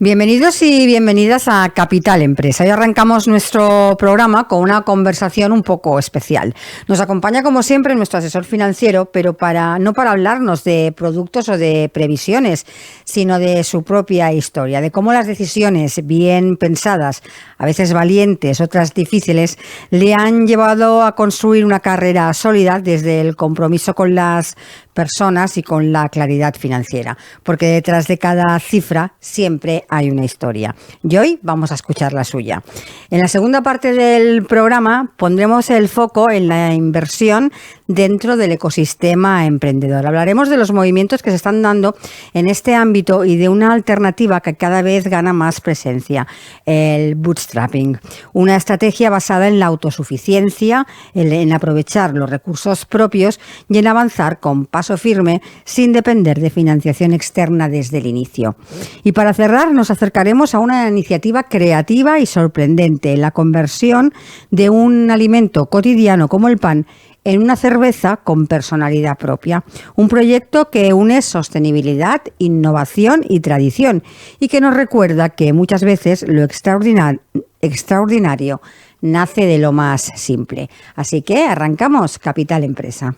Bienvenidos y bienvenidas a Capital Empresa. Hoy arrancamos nuestro programa con una conversación un poco especial. Nos acompaña, como siempre, nuestro asesor financiero, pero no para hablarnos de productos o de previsiones, sino de su propia historia, de cómo las decisiones bien pensadas, a veces valientes, otras difíciles, le han llevado a construir una carrera sólida desde el compromiso con las personas y con la claridad financiera, porque detrás de cada cifra siempre hay una historia. Y hoy vamos a escuchar la suya. En la segunda parte del programa pondremos el foco en la inversión dentro del ecosistema emprendedor. Hablaremos de los movimientos que se están dando en este ámbito y de una alternativa que cada vez gana más presencia, el bootstrapping. Una estrategia basada en la autosuficiencia, en aprovechar los recursos propios y en avanzar con paso firme sin depender de financiación externa desde el inicio. Y para cerrar nos acercaremos a una iniciativa creativa y sorprendente, la conversión de un alimento cotidiano como el pan en una cerveza con personalidad propia. Un proyecto que une sostenibilidad, innovación y tradición y que nos recuerda que muchas veces lo extraordinario nace de lo más simple. Así que arrancamos Capital Empresa.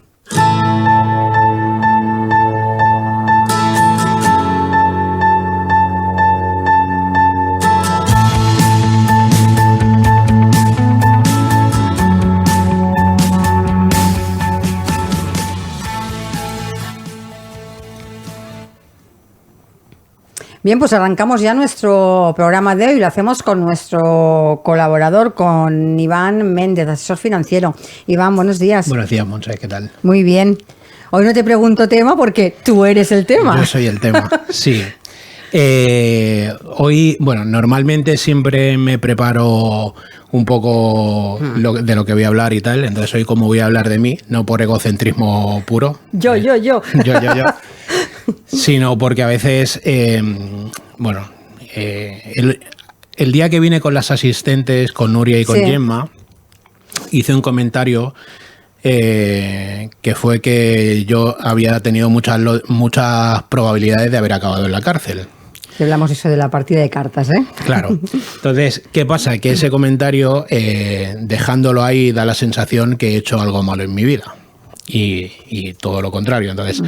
Bien, pues arrancamos ya nuestro programa de hoy. Lo hacemos con nuestro colaborador, con Iván Méndez, asesor financiero. Iván, buenos días. Buenos días, Montse, ¿qué tal? Muy bien. Hoy no te pregunto tema porque tú eres el tema. Yo soy el tema, sí. Hoy, bueno, normalmente siempre me preparo un poco de lo que voy a hablar y tal. Entonces hoy, como voy a hablar de mí, no por egocentrismo puro. Yo. Sino porque a veces, el día que vine con las asistentes, con Nuria y con Gemma, hice un comentario que fue que yo había tenido muchas probabilidades de haber acabado en la cárcel. Hablamos eso de la partida de cartas, ¿eh? Claro. Entonces, ¿qué pasa? Que ese comentario, dejándolo ahí, da la sensación que he hecho algo malo en mi vida. Y todo lo contrario. Entonces,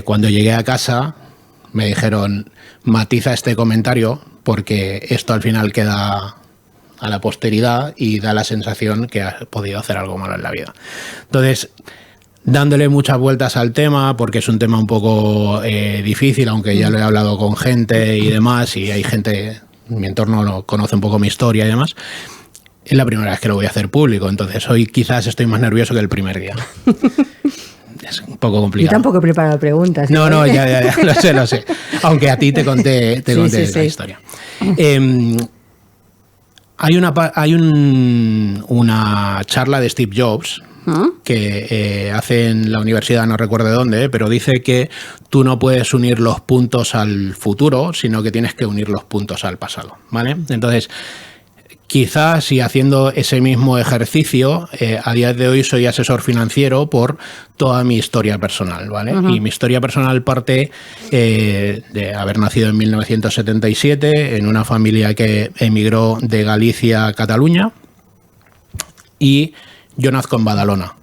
cuando llegué a casa, me dijeron, matiza este comentario porque esto al final queda a la posteridad y da la sensación que has podido hacer algo malo en la vida. Entonces, dándole muchas vueltas al tema, porque es un tema un poco difícil, aunque ya lo he hablado con gente y demás, y hay gente, en mi entorno conoce un poco mi historia y demás. Es la primera vez que lo voy a hacer público, entonces hoy quizás estoy más nervioso que el primer día. Es un poco complicado. Yo tampoco he preparado preguntas. No, ya, lo sé. Aunque a ti te conté la historia. Hay una charla de Steve Jobs que hace en la universidad, no recuerdo de dónde, pero dice que tú no puedes unir los puntos al futuro, sino que tienes que unir los puntos al pasado, ¿vale? Entonces, quizás, y haciendo ese mismo ejercicio, a día de hoy soy asesor financiero por toda mi historia personal, ¿vale? Y mi historia personal parte de haber nacido en 1977 en una familia que emigró de Galicia a Cataluña, y yo nazco en Badalona,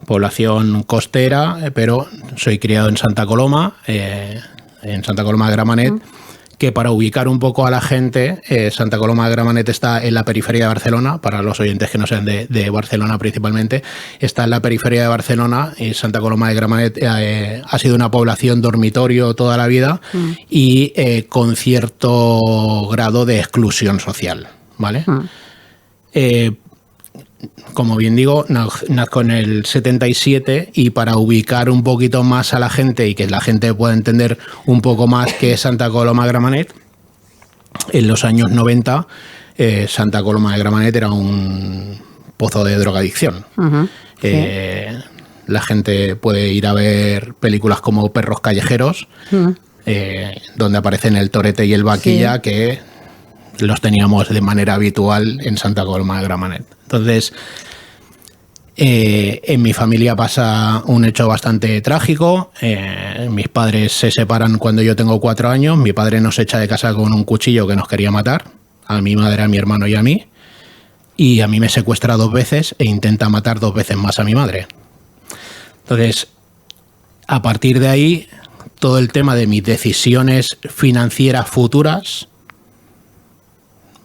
población costera, pero soy criado en Santa Coloma de Gramenet, que para ubicar un poco a la gente, Santa Coloma de Gramenet está en la periferia de Barcelona, para los oyentes que no sean de Barcelona principalmente, está en la periferia de Barcelona, y Santa Coloma de Gramenet ha sido una población dormitorio toda la vida y con cierto grado de exclusión social, ¿vale? Como bien digo, nazco en el 77, y para ubicar un poquito más a la gente y que la gente pueda entender un poco más qué es Santa Coloma de Gramenet, en los años 90 Santa Coloma de Gramenet era un pozo de drogadicción. La gente puede ir a ver películas como Perros Callejeros, donde aparecen el Torete y el Vaquilla, que los teníamos de manera habitual en Santa Coloma de Gramenet. Entonces, En mi familia pasa un hecho bastante trágico. Mis padres se separan cuando yo tengo 4 años. Mi padre nos echa de casa con un cuchillo que nos quería matar, a mi madre, a mi hermano y a mí. Y a mí me secuestra 2 veces e intenta matar 2 veces más a mi madre. Entonces, a partir de ahí, todo el tema de mis decisiones financieras futuras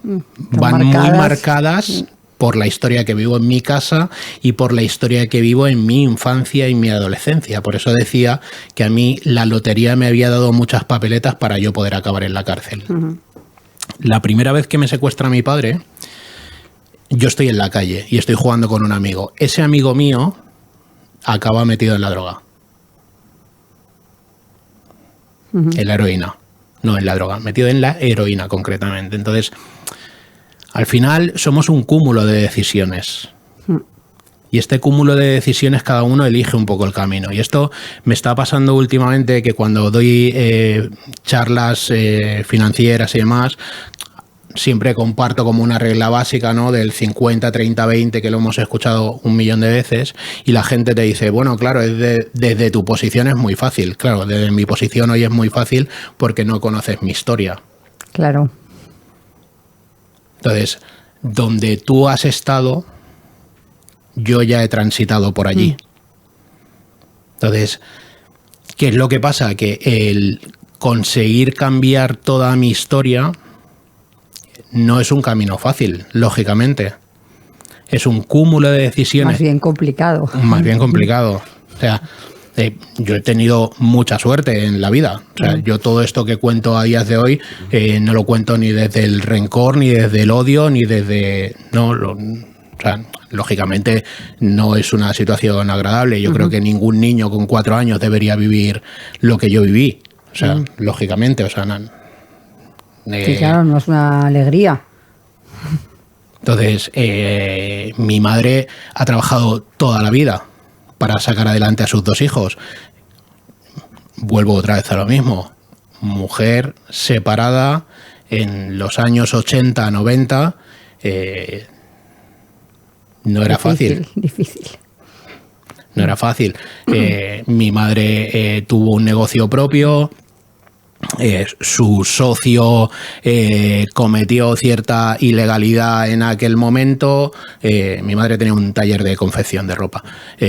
van muy marcadas por la historia que vivo en mi casa y por la historia que vivo en mi infancia y mi adolescencia. Por eso decía que a mí la lotería me había dado muchas papeletas para yo poder acabar en la cárcel. La primera vez que me secuestra mi padre, yo estoy en la calle y estoy jugando con un amigo. Ese amigo mío acaba metido en la droga. En la heroína. No en la droga, metido en la heroína concretamente. Entonces, al final somos un cúmulo de decisiones. Y este cúmulo de decisiones cada uno elige un poco el camino. Y esto me está pasando últimamente, que cuando doy charlas financieras y demás, siempre comparto como una regla básica, ¿no? Del 50, 30, 20, que lo hemos escuchado 1.000.000 de veces, y la gente te dice, bueno, claro, desde tu posición es muy fácil. Claro, desde mi posición hoy es muy fácil porque no conoces mi historia. Claro. Entonces, donde tú has estado, yo ya he transitado por allí. Entonces, ¿qué es lo que pasa? Que el conseguir cambiar toda mi historia no es un camino fácil, lógicamente. Es un cúmulo de decisiones. Más bien complicado. Más bien complicado. O sea, yo he tenido mucha suerte en la vida. O sea, yo todo esto que cuento a días de hoy no lo cuento ni desde el rencor, ni desde el odio, ni desde... o sea, lógicamente no es una situación agradable. Yo creo que ningún niño con 4 años debería vivir lo que yo viví. O sea, lógicamente, o sea... sí, claro, no es una alegría. Entonces, mi madre ha trabajado toda la vida para sacar adelante a sus 2 hijos. Vuelvo otra vez a lo mismo. Mujer separada en los años 80, 90, no era fácil. Difícil. No era fácil. Mi madre tuvo un negocio propio. Su socio cometió cierta ilegalidad en aquel momento. Mi madre tenía un taller de confección de ropa.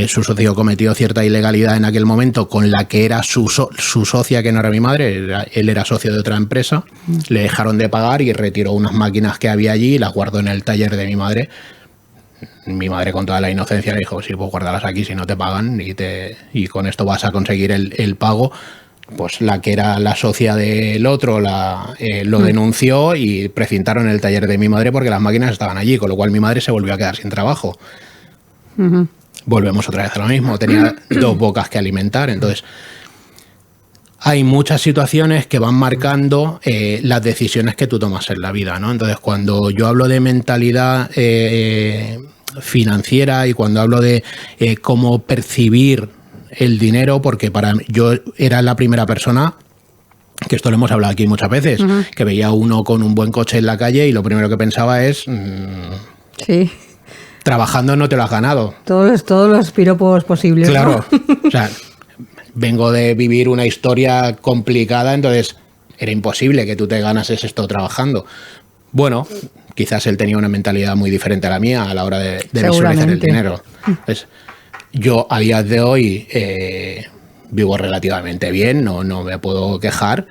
Su socio cometió cierta ilegalidad en aquel momento con la que era su socia, que no era mi madre. Él era socio de otra empresa. Le dejaron de pagar y retiró unas máquinas que había allí y las guardó en el taller de mi madre. Mi madre, con toda la inocencia, le dijo, sí, pues guárdalas aquí si no te pagan y con esto vas a conseguir el pago. Pues la que era la socia del otro lo denunció y precintaron el taller de mi madre porque las máquinas estaban allí, con lo cual mi madre se volvió a quedar sin trabajo. Volvemos otra vez a lo mismo, tenía 2 bocas que alimentar. Entonces, hay muchas situaciones que van marcando las decisiones que tú tomas en la vida, ¿no? Entonces, cuando yo hablo de mentalidad financiera y cuando hablo de cómo percibir el dinero, porque yo era la primera persona, que esto lo hemos hablado aquí muchas veces, que veía uno con un buen coche en la calle y lo primero que pensaba es sí, trabajando no te lo has ganado. Todos los piropos posibles. Claro, ¿no? O sea, vengo de vivir una historia complicada, entonces era imposible que tú te ganases esto trabajando. Bueno, quizás él tenía una mentalidad muy diferente a la mía a la hora de visualizar el dinero. Entonces, yo a días de hoy vivo relativamente bien, no me puedo quejar,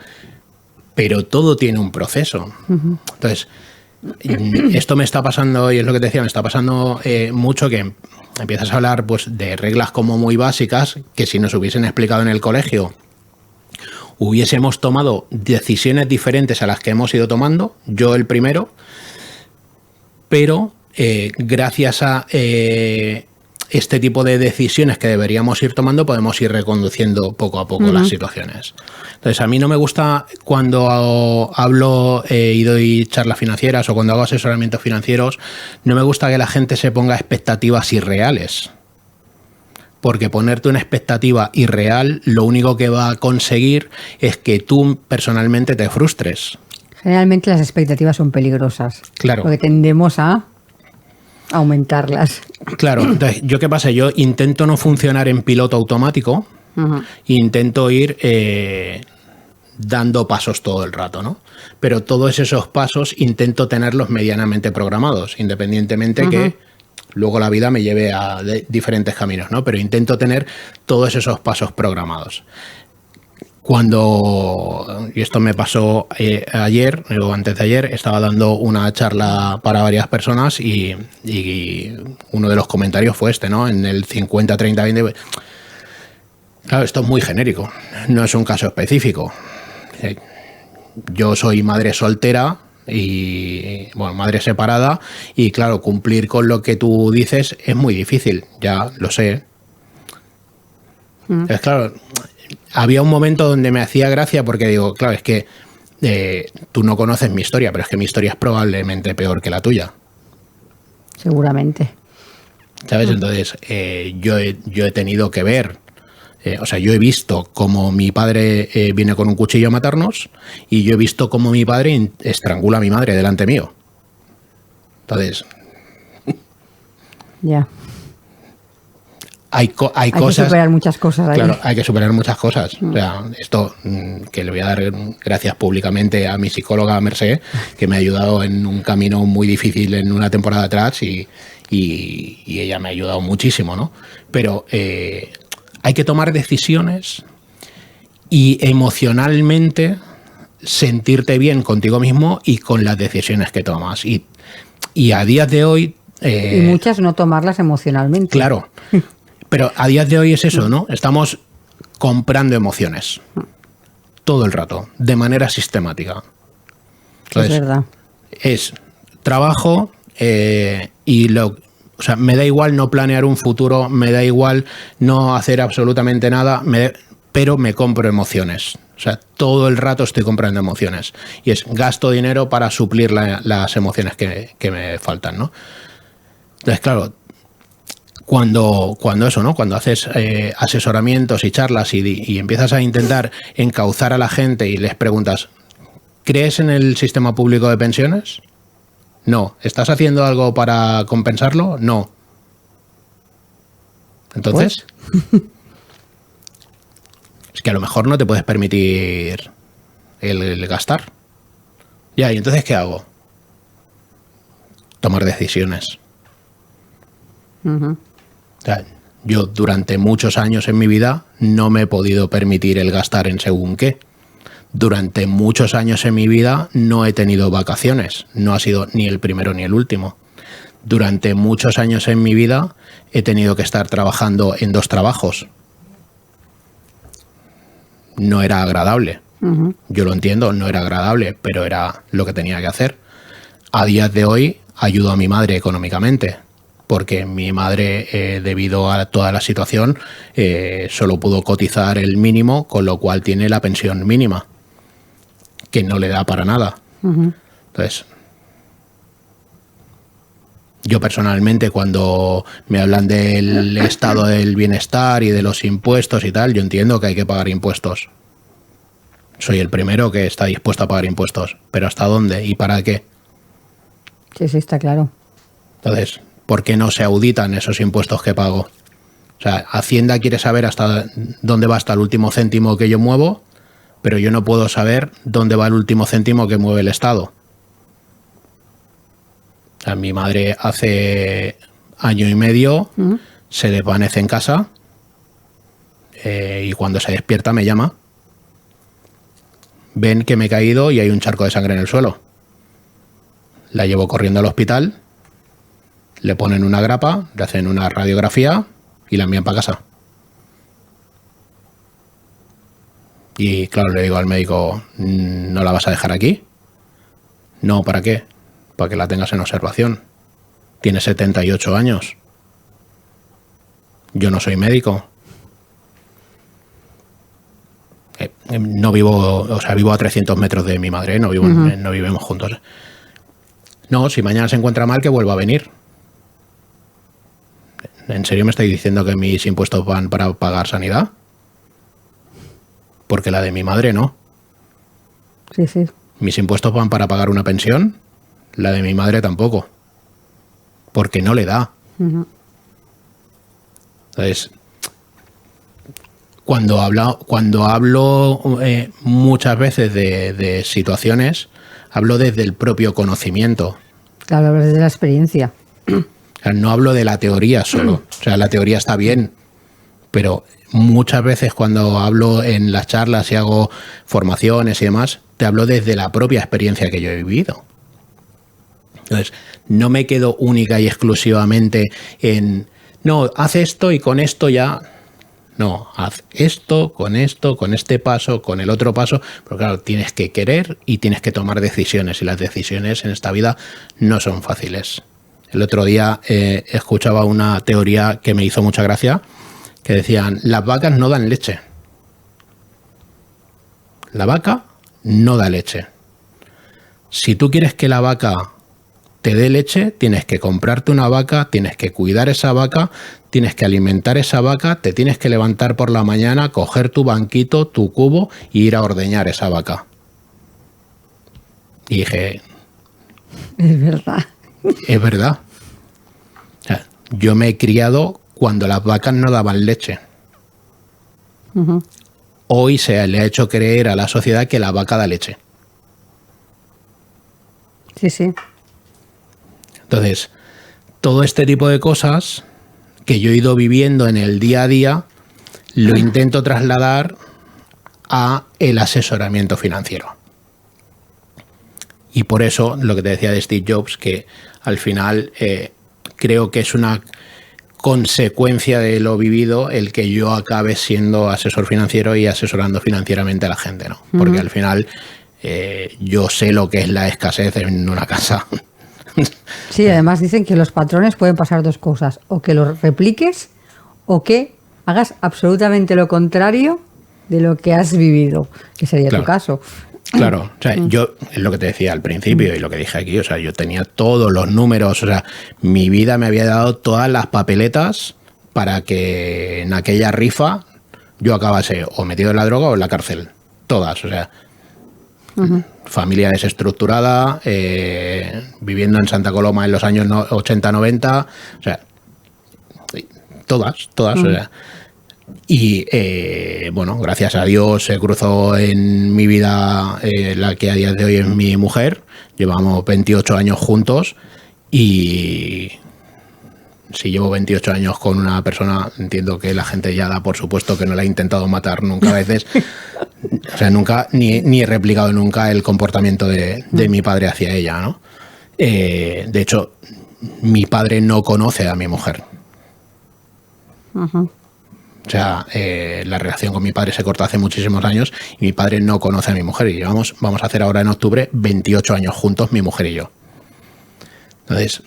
pero todo tiene un proceso. Entonces, esto me está pasando, y es lo que te decía, me está pasando mucho que empiezas a hablar pues de reglas como muy básicas que si nos hubiesen explicado en el colegio hubiésemos tomado decisiones diferentes a las que hemos ido tomando, yo el primero, pero gracias a este tipo de decisiones que deberíamos ir tomando podemos ir reconduciendo poco a poco las situaciones. Entonces, a mí no me gusta cuando hablo y doy charlas financieras o cuando hago asesoramientos financieros, no me gusta que la gente se ponga expectativas irreales. Porque ponerte una expectativa irreal lo único que va a conseguir es que tú personalmente te frustres. Generalmente las expectativas son peligrosas. Claro. Porque tendemos a aumentarlas. Claro, entonces, ¿yo qué pasa? Yo intento no funcionar en piloto automático, intento ir dando pasos todo el rato, ¿no? Pero todos esos pasos intento tenerlos medianamente programados, independientemente que luego la vida me lleve a diferentes caminos, ¿no? Pero intento tener todos esos pasos programados. Y esto me pasó ayer o antes de ayer, estaba dando una charla para varias personas y uno de los comentarios fue este, ¿no? En el 50, 30, 20... Claro, esto es muy genérico, no es un caso específico. Yo soy madre soltera y, bueno, madre separada y, claro, cumplir con lo que tú dices es muy difícil, ya lo sé. Es claro... Había un momento donde me hacía gracia porque digo, claro, es que tú no conoces mi historia, pero es que mi historia es probablemente peor que la tuya. Seguramente. ¿Sabes? Entonces, yo he tenido que ver, yo he visto cómo mi padre viene con un cuchillo a matarnos y yo he visto cómo mi padre estrangula a mi madre delante mío. Entonces... Ya. Hay cosas... Hay que superar muchas cosas ahí. Claro, hay que superar muchas cosas. O sea, esto que le voy a dar gracias públicamente a mi psicóloga Mercé, que me ha ayudado en un camino muy difícil en una temporada atrás y ella me ha ayudado muchísimo, ¿no? Pero hay que tomar decisiones y emocionalmente sentirte bien contigo mismo y con las decisiones que tomas. Y a días de hoy... y muchas no tomarlas emocionalmente. Claro. Pero a días de hoy es eso, ¿no? Estamos comprando emociones todo el rato, de manera sistemática. Entonces, es verdad. Es trabajo me da igual no planear un futuro, me da igual no hacer absolutamente nada, pero me compro emociones. O sea, todo el rato estoy comprando emociones. Y gasto dinero para suplir las emociones que me faltan, ¿no? Entonces, claro... Cuando eso, ¿no? Cuando haces asesoramientos y charlas y empiezas a intentar encauzar a la gente y les preguntas, ¿crees en el sistema público de pensiones? No. ¿Estás haciendo algo para compensarlo? No. Entonces, es que a lo mejor no te puedes permitir el gastar. Ya, ¿y entonces qué hago? Tomar decisiones. O sea, yo durante muchos años en mi vida no me he podido permitir el gastar en según qué. Durante muchos años en mi vida no he tenido vacaciones. No ha sido ni el primero ni el último. Durante muchos años en mi vida he tenido que estar trabajando en 2 trabajos. No era agradable. Yo lo entiendo, no era agradable, pero era lo que tenía que hacer. A días de hoy ayudo a mi madre económicamente. Porque mi madre, debido a toda la situación, solo pudo cotizar el mínimo, con lo cual tiene la pensión mínima, que no le da para nada. Entonces, yo personalmente, cuando me hablan del estado del bienestar y de los impuestos y tal, yo entiendo que hay que pagar impuestos. Soy el primero que está dispuesto a pagar impuestos, pero ¿hasta dónde y para qué? Sí, está claro. Entonces... ¿por qué no se auditan esos impuestos que pago? O sea, Hacienda quiere saber hasta dónde va hasta el último céntimo que yo muevo, pero yo no puedo saber dónde va el último céntimo que mueve el Estado. O sea, mi madre hace año y medio se desvanece en casa y cuando se despierta me llama. Ven que me he caído y hay un charco de sangre en el suelo. La llevo corriendo al hospital. Le ponen una grapa, le hacen una radiografía y la envían para casa. Y claro, le digo al médico, ¿no la vas a dejar aquí? No, ¿para qué? Para que la tengas en observación. Tiene 78 años. Yo no soy médico. No vivo, vivo a 300 metros de mi madre, no vivimos juntos. No, si mañana se encuentra mal, que vuelva a venir. ¿En serio me estáis diciendo que mis impuestos van para pagar sanidad? Porque la de mi madre no. Sí, sí. Mis impuestos van para pagar una pensión, la de mi madre tampoco. Porque no le da. Entonces, cuando hablo muchas veces de situaciones, hablo desde el propio conocimiento. Claro, hablas desde la experiencia. O sea, no hablo de la teoría solo. O sea, la teoría está bien, pero muchas veces cuando hablo en las charlas y hago formaciones y demás, te hablo desde la propia experiencia que yo he vivido. Entonces, no me quedo única y exclusivamente en, no, haz esto y con esto ya... No, haz esto, con este paso, con el otro paso, pero claro, tienes que querer y tienes que tomar decisiones, y las decisiones en esta vida no son fáciles. El otro día escuchaba una teoría que me hizo mucha gracia, que decían, las vacas no dan leche. La vaca no da leche. Si tú quieres que la vaca te dé leche, tienes que comprarte una vaca, tienes que cuidar esa vaca, tienes que alimentar esa vaca, te tienes que levantar por la mañana, coger tu banquito, tu cubo e ir a ordeñar esa vaca. Y dije... Es verdad. Es verdad. O sea, yo me he criado cuando las vacas no daban leche. Uh-huh. Hoy se le ha hecho creer a la sociedad que la vaca da leche. Sí, sí. Entonces, todo este tipo de cosas que yo he ido viviendo en el día a día, lo intento trasladar a el asesoramiento financiero. Y por eso, lo que te decía de Steve Jobs, que al final creo que es una consecuencia de lo vivido el que yo acabe siendo asesor financiero y asesorando financieramente a la gente, ¿no? Porque al final yo sé lo que es la escasez en una casa. Sí, además dicen que los patrones pueden pasar dos cosas, o que los repliques o que hagas absolutamente lo contrario de lo que has vivido, que sería tu caso. Claro, o sea, yo, es lo que te decía al principio y lo que dije aquí, o sea, yo tenía todos los números, o sea, mi vida me había dado todas las papeletas para que en aquella rifa yo acabase o metido en la droga o en la cárcel, todas, o sea... Familia desestructurada, viviendo en Santa Coloma en los años 80-90, o sea, todas, o sea. Y bueno, gracias a Dios se cruzó en mi vida la que a día de hoy es mi mujer. Llevamos 28 años juntos y si llevo 28 años con una persona, entiendo que la gente ya da por supuesto que no la ha intentado matar nunca a veces. O sea, nunca, ni he replicado nunca el comportamiento de mi padre hacia ella, ¿no? De hecho, mi padre no conoce a mi mujer. O sea, la relación con mi padre se cortó hace muchísimos años y mi padre no conoce a mi mujer. Y vamos a hacer ahora en octubre 28 años juntos, mi mujer y yo. Entonces,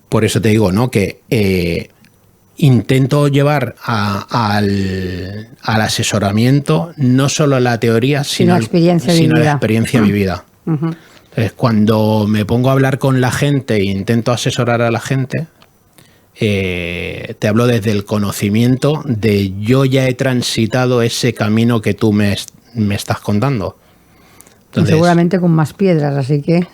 por eso te digo, ¿no? Que intento llevar al asesoramiento no solo la teoría, sino la experiencia vivida. Entonces, cuando me pongo a hablar con la gente e intento asesorar a la gente, te hablo desde el conocimiento de yo ya he transitado ese camino que tú me estás contando. Entonces, seguramente con más piedras, así que...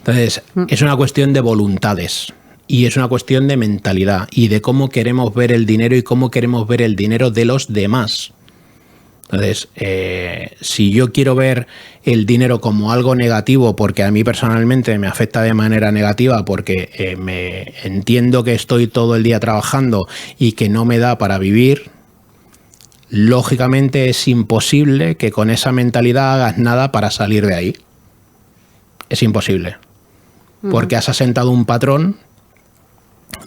Entonces, es una cuestión de voluntades. Y es una cuestión de mentalidad y de cómo queremos ver el dinero y cómo queremos ver el dinero de los demás. Entonces, si yo quiero ver el dinero como algo negativo, porque a mí personalmente me afecta de manera negativa, porque me entiendo que estoy todo el día trabajando y que no me da para vivir, lógicamente es imposible que con esa mentalidad hagas nada para salir de ahí. Es imposible. Porque has asentado un patrón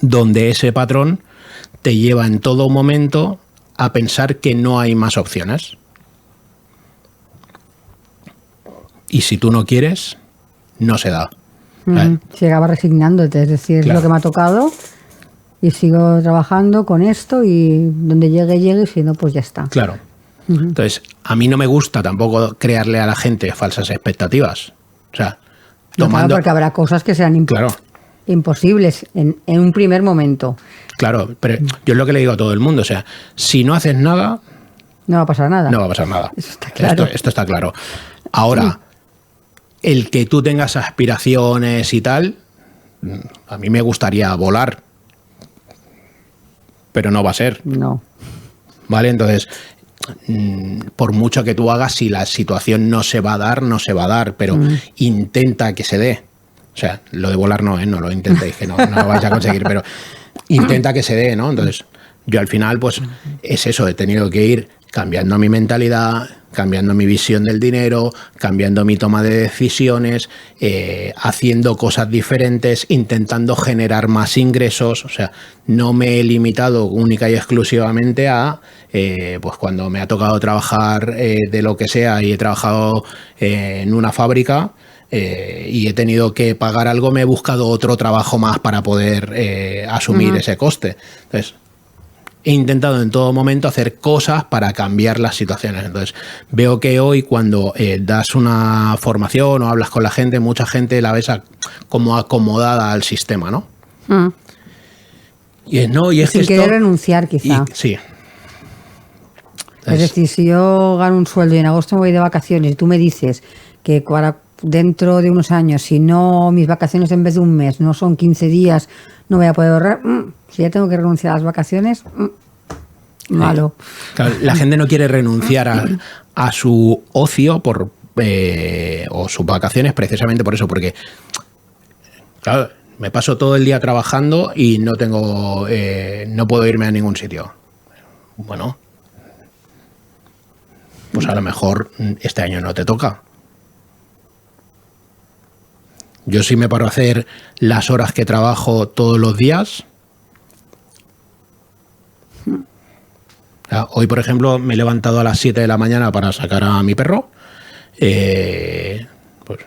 donde ese patrón te lleva en todo momento a pensar que no hay más opciones. Y si tú no quieres, no se da. Llegaba resignándote, es decir, claro, es lo que me ha tocado y sigo trabajando con esto y donde llegue, y si no, pues ya está. Claro. Entonces, a mí no me gusta tampoco crearle a la gente falsas expectativas. O sea, Claro, porque habrá cosas que sean imposibles en un primer momento. Claro, pero yo es lo que le digo a todo el mundo, o sea, si no haces nada... No va a pasar nada. No va a pasar nada. Eso está claro. Esto está claro. Ahora, el que tú tengas aspiraciones y tal, a mí me gustaría volar. pero no va a ser. No. ¿Vale? Entonces, por mucho que tú hagas, si la situación no se va a dar, no se va a dar, pero intenta que se dé. O sea, lo de volar no, no lo intentéis, que no lo vais a conseguir, pero intenta que se dé, ¿no? Entonces, yo al final, pues, es eso, he tenido que ir cambiando mi mentalidad, cambiando mi visión del dinero, cambiando mi toma de decisiones, haciendo cosas diferentes, intentando generar más ingresos. O sea, no me he limitado única y exclusivamente a, pues cuando me ha tocado trabajar de lo que sea y he trabajado en una fábrica, y he tenido que pagar algo, me he buscado otro trabajo más para poder asumir ese coste. Entonces, he intentado en todo momento hacer cosas para cambiar las situaciones. Entonces, veo que hoy cuando das una formación o hablas con la gente, mucha gente la ves como acomodada al sistema, ¿no? Y es sin que querer renunciar, quizá. Sí. Es decir, si yo gano un sueldo y en agosto me voy de vacaciones y tú me dices que dentro de unos años, si no, mis vacaciones en vez de un mes no son 15 días, no voy a poder ahorrar. Si ya tengo que renunciar a las vacaciones, malo. Claro, la gente no quiere renunciar a su ocio o sus vacaciones precisamente por eso, porque claro, me paso todo el día trabajando y no puedo irme a ningún sitio. Bueno, pues a lo mejor este año no te toca. Yo sí me paro a hacer las horas que trabajo todos los días. Hoy, por ejemplo, me he levantado a las 7 de la mañana para sacar a mi perro. Pues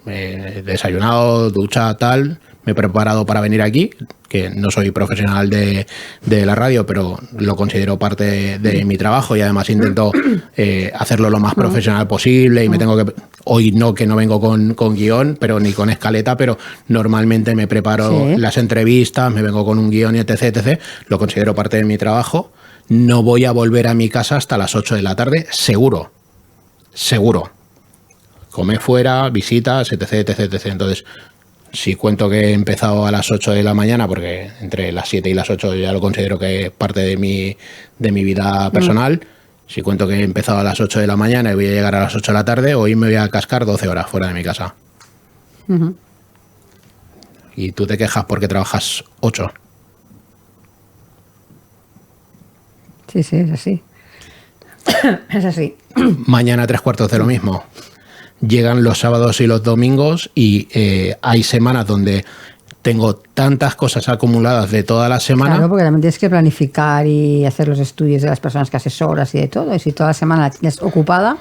me he desayunado, ducha, tal. Me he preparado para venir aquí, que no soy profesional de la radio, pero lo considero parte de mi trabajo y además intento hacerlo lo más profesional posible y me tengo que... Hoy no, que no vengo con guión, pero ni con escaleta, pero normalmente me preparo las entrevistas, me vengo con un guión y etc. Lo considero parte de mi trabajo. No voy a volver a mi casa hasta las 8 de la tarde, seguro. Comer fuera, visitas, etc. Entonces, si cuento que he empezado a las 8 de la mañana, porque entre las 7 y las 8 ya lo considero que es parte de mi vida personal, si cuento que he empezado a las 8 de la mañana y voy a llegar a las 8 de la tarde, hoy me voy a cascar 12 horas fuera de mi casa. Y tú te quejas porque trabajas 8. Sí, es así. Es así. Mañana 3/4 de lo mismo. Llegan los sábados y los domingos y hay semanas donde tengo tantas cosas acumuladas de toda la semana. Claro, porque también tienes que planificar y hacer los estudios de las personas que asesoras y de todo. Y si toda la semana la tienes ocupada,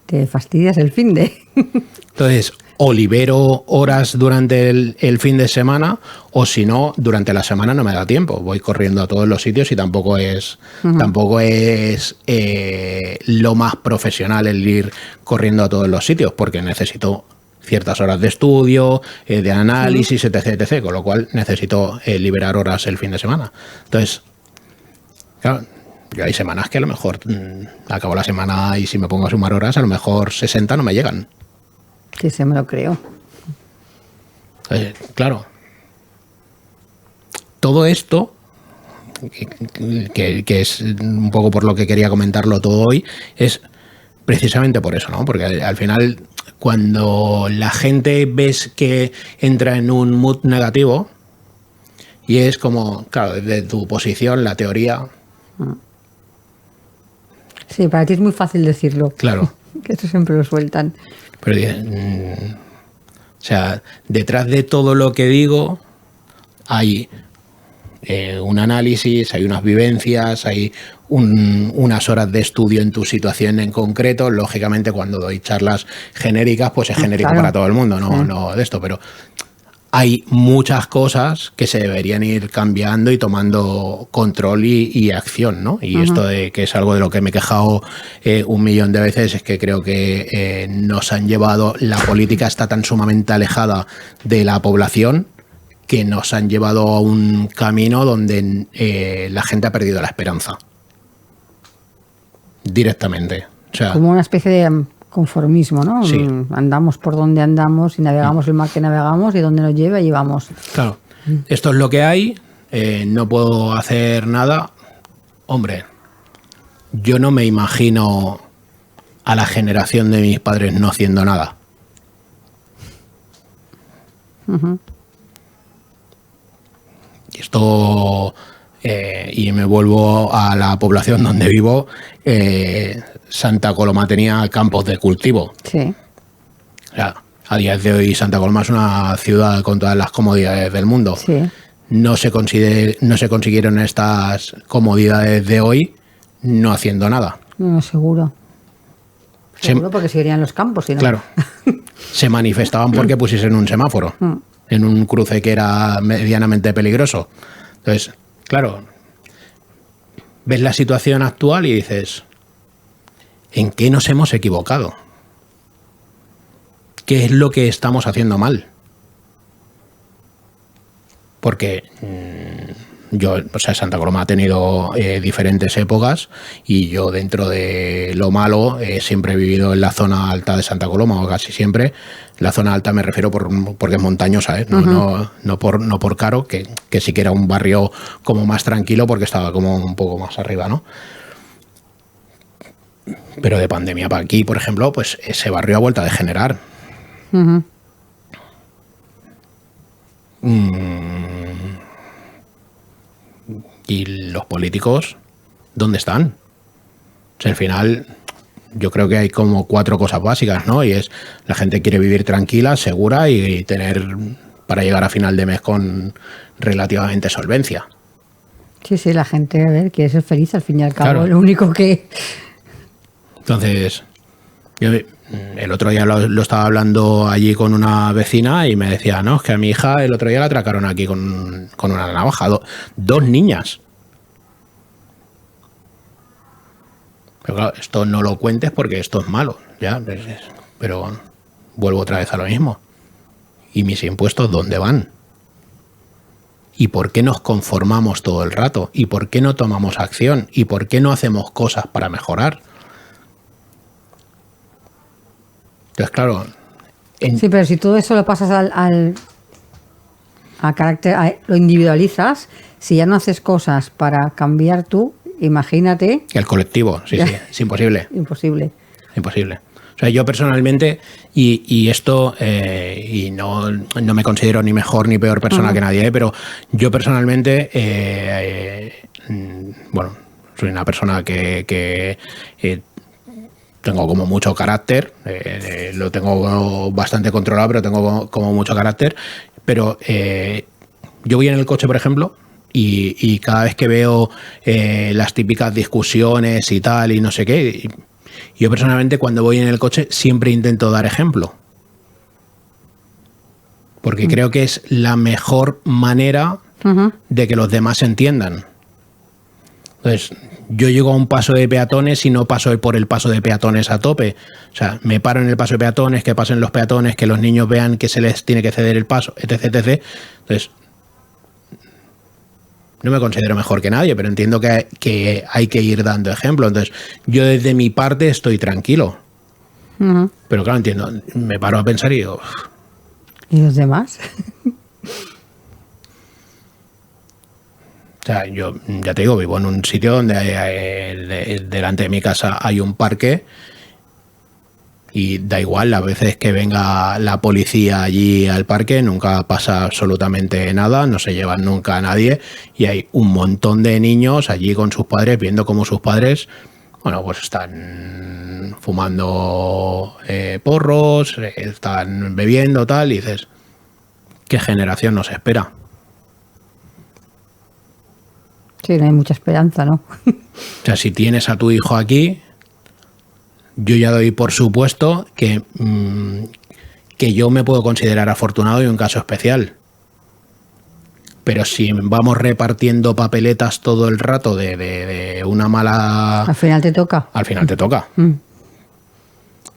te fastidias el finde. Entonces, o libero horas durante el fin de semana, o si no, durante la semana no me da tiempo. Voy corriendo a todos los sitios y tampoco es lo más profesional el ir corriendo a todos los sitios, porque necesito ciertas horas de estudio, de análisis, etc. Con lo cual necesito liberar horas el fin de semana. Entonces, claro, yo hay semanas que a lo mejor acabo la semana y si me pongo a sumar horas, a lo mejor 60 no me llegan. Sí, se me lo creo. Claro. Todo esto, que es un poco por lo que quería comentarlo todo hoy, es precisamente por eso, ¿no? Porque al final, cuando la gente ves que entra en un mood negativo, y es como, claro, desde tu posición, la teoría... Sí, para ti es muy fácil decirlo. Claro. Que esto siempre lo sueltan. Pero, o sea, detrás de todo lo que digo hay un análisis, hay unas vivencias, hay unas horas de estudio en tu situación en concreto. Lógicamente, cuando doy charlas genéricas, pues es genérico para todo el mundo, no de esto, pero hay muchas cosas que se deberían ir cambiando y tomando control y acción, ¿no? Y esto de que es algo de lo que me he quejado 1.000.000 de veces, es que creo que nos han llevado, la política está tan sumamente alejada de la población que nos han llevado a un camino donde la gente ha perdido la esperanza. Directamente. O sea, como una especie de conformismo, ¿no? Sí. Andamos por donde andamos y navegamos el mar que navegamos y donde nos lleva y vamos. Claro, esto es lo que hay, no puedo hacer nada. Hombre, yo no me imagino a la generación de mis padres no haciendo nada. Y esto, y me vuelvo a la población donde vivo, Santa Coloma tenía campos de cultivo. Sí. O sea, a día de hoy Santa Coloma es una ciudad con todas las comodidades del mundo. Sí. No se consiguieron estas comodidades de hoy no haciendo nada. No, seguro. Seguro porque seguirían los campos. Si no. Claro. Se manifestaban porque pusiesen un semáforo en un cruce que era medianamente peligroso. Entonces, claro, ves la situación actual y dices, ¿en qué nos hemos equivocado? ¿Qué es lo que estamos haciendo mal? Porque yo, o sea, Santa Coloma ha tenido diferentes épocas y yo dentro de lo malo siempre he vivido en la zona alta de Santa Coloma, o casi siempre. La zona alta me refiero porque es montañosa, ¿eh? No por Caro, que sí que era un barrio como más tranquilo porque estaba como un poco más arriba, ¿no? Pero de pandemia para aquí, por ejemplo, pues ese barrio ha vuelto a degenerar. ¿Y los políticos dónde están? O sea, al final yo creo que hay como 4 cosas básicas, ¿no? Y es, la gente quiere vivir tranquila, segura y tener para llegar a final de mes con relativamente solvencia. Sí, la gente, a ver, quiere ser feliz al fin y al cabo, Claro. lo único que... Entonces, yo el otro día lo estaba hablando allí con una vecina y me decía, no, es que a mi hija el otro día la atracaron aquí con una navaja, 2 niñas. Pero claro, esto no lo cuentes porque esto es malo, ya, pero vuelvo otra vez a lo mismo. ¿Y mis impuestos dónde van? ¿Y por qué nos conformamos todo el rato? ¿Y por qué no tomamos acción? ¿Y por qué no hacemos cosas para mejorar? Entonces, claro... Sí, pero si todo eso lo pasas a carácter, lo individualizas, si ya no haces cosas para cambiar tú, imagínate... El colectivo, sí, es imposible. Imposible. Imposible. O sea, yo personalmente, y esto, y no me considero ni mejor ni peor persona que nadie, pero yo personalmente, bueno, soy una persona que tengo como mucho carácter, lo tengo bastante controlado, pero tengo como mucho carácter, pero yo voy en el coche, por ejemplo, y cada vez que veo las típicas discusiones y tal, y no sé qué, yo personalmente cuando voy en el coche siempre intento dar ejemplo. Porque creo que es la mejor manera de que los demás entiendan. Entonces, yo llego a un paso de peatones y no paso por el paso de peatones a tope. O sea, me paro en el paso de peatones, que pasen los peatones, que los niños vean que se les tiene que ceder el paso, etc, etc. Entonces, no me considero mejor que nadie, pero entiendo que hay que ir dando ejemplo. Entonces, yo desde mi parte estoy tranquilo. Pero claro, entiendo, me paro a pensar y digo... ¿Y los demás? O sea, yo ya te digo, vivo en un sitio donde delante de mi casa hay un parque y da igual, las veces que venga la policía allí al parque nunca pasa absolutamente nada, no se llevan nunca a nadie y hay un montón de niños allí con sus padres viendo cómo sus padres, bueno, pues están fumando porros, están bebiendo, tal, y dices, ¿qué generación nos espera? Sí, no hay mucha esperanza, ¿no? O sea, si tienes a tu hijo aquí, yo ya doy por supuesto que yo me puedo considerar afortunado y un caso especial. Pero si vamos repartiendo papeletas todo el rato de una mala... Al final te toca. Al final te toca.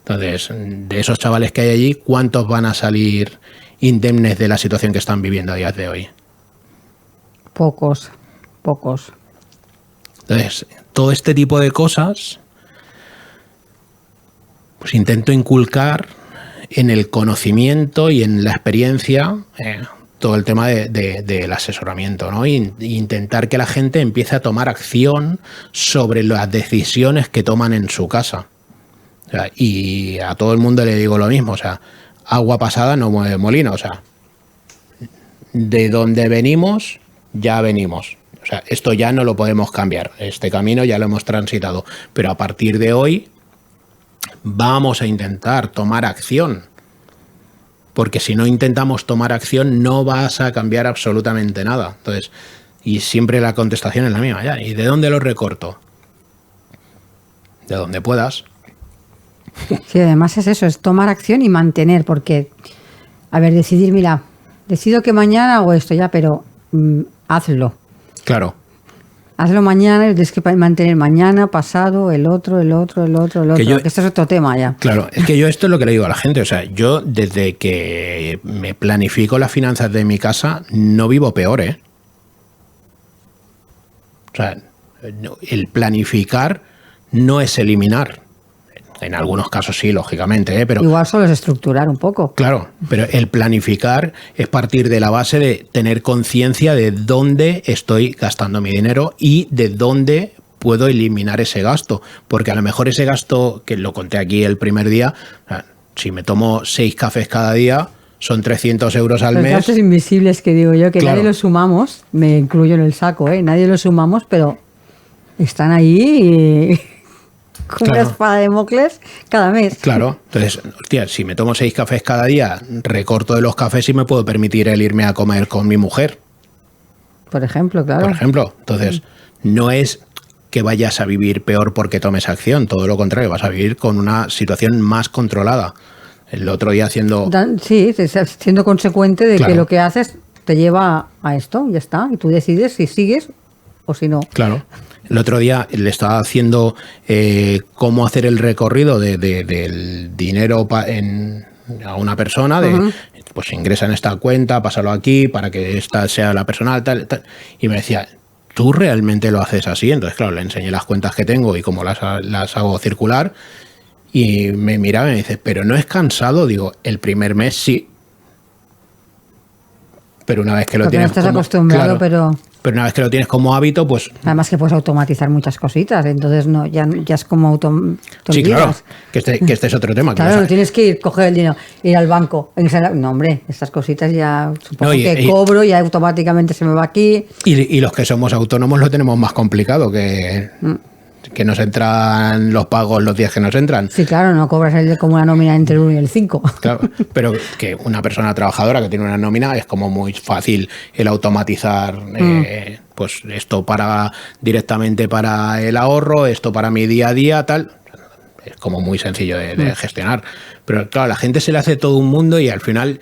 Entonces, de esos chavales que hay allí, ¿cuántos van a salir indemnes de la situación que están viviendo a día de hoy? Pocos. Entonces, todo este tipo de cosas, pues intento inculcar en el conocimiento y en la experiencia todo el tema del asesoramiento, ¿no? Intentar que la gente empiece a tomar acción sobre las decisiones que toman en su casa. O sea, y a todo el mundo le digo lo mismo, o sea, agua pasada no mueve molino, o sea, de donde venimos, ya venimos. O sea, esto ya no lo podemos cambiar, este camino ya lo hemos transitado, pero a partir de hoy vamos a intentar tomar acción. Porque si no intentamos tomar acción no vas a cambiar absolutamente nada. Entonces, y siempre la contestación es la misma. Ya, ¿y de dónde lo recorto? De donde puedas. Sí, además es eso, es tomar acción y mantener, porque, a ver, decidir, mira, decido que mañana hago esto ya, pero hazlo. Claro. Hazlo mañana y tienes que mantener mañana, pasado, el otro. Que esto es otro tema ya. Claro, es que yo esto es lo que le digo a la gente. O sea, yo desde que me planifico las finanzas de mi casa, no vivo peor, ¿eh? O sea, el planificar no es eliminar. En algunos casos sí, lógicamente, ¿eh? Pero igual solo es estructurar un poco. Claro, pero el planificar es partir de la base de tener conciencia de dónde estoy gastando mi dinero y de dónde puedo eliminar ese gasto. Porque a lo mejor ese gasto, que lo conté aquí el primer día, si me tomo 6 cafés cada día, son 300 euros al mes. Los gastos invisibles que digo yo, que claro, nadie los sumamos, me incluyo en el saco, ¿eh? Nadie los sumamos, pero están ahí y... como una espada de Damocles cada mes. Claro, entonces, hostia, si me tomo 6 cafés cada día, recorto de los cafés y me puedo permitir el irme a comer con mi mujer. Por ejemplo, claro. Por ejemplo, entonces, no es que vayas a vivir peor porque tomes acción, todo lo contrario, vas a vivir con una situación más controlada. El otro día haciendo... Sí, siendo consecuente de claro, que lo que haces te lleva a esto, ya está, y tú decides si sigues o si no. Claro. El otro día le estaba haciendo cómo hacer el recorrido del dinero a una persona, pues ingresa en esta cuenta, pásalo aquí para que esta sea la persona, tal. Y me decía, ¿tú realmente lo haces así? Entonces, claro, le enseñé las cuentas que tengo y cómo las hago circular. Y me miraba y me dice, ¿pero no es cansado? Digo, el primer mes sí. Pero una vez que lo porque tienes no estás acostumbrado, claro, pero una vez que lo tienes como hábito, pues... Además que puedes automatizar muchas cositas, entonces no ya es como sí, claro, que este es otro tema. Claro, no tienes que ir, coger el dinero, ir al banco. No, hombre, estas cositas ya supongo que cobro y automáticamente se me va aquí. Y los que somos autónomos lo tenemos más complicado, que nos entran los pagos los días que nos entran. Sí, claro, no cobras como una nómina entre el 1 y el 5. Claro, pero que una persona trabajadora que tiene una nómina es como muy fácil el automatizar pues esto directamente para el ahorro, esto para mi día a día, tal. Es como muy sencillo de gestionar. Pero claro, a la gente se le hace todo un mundo y al final...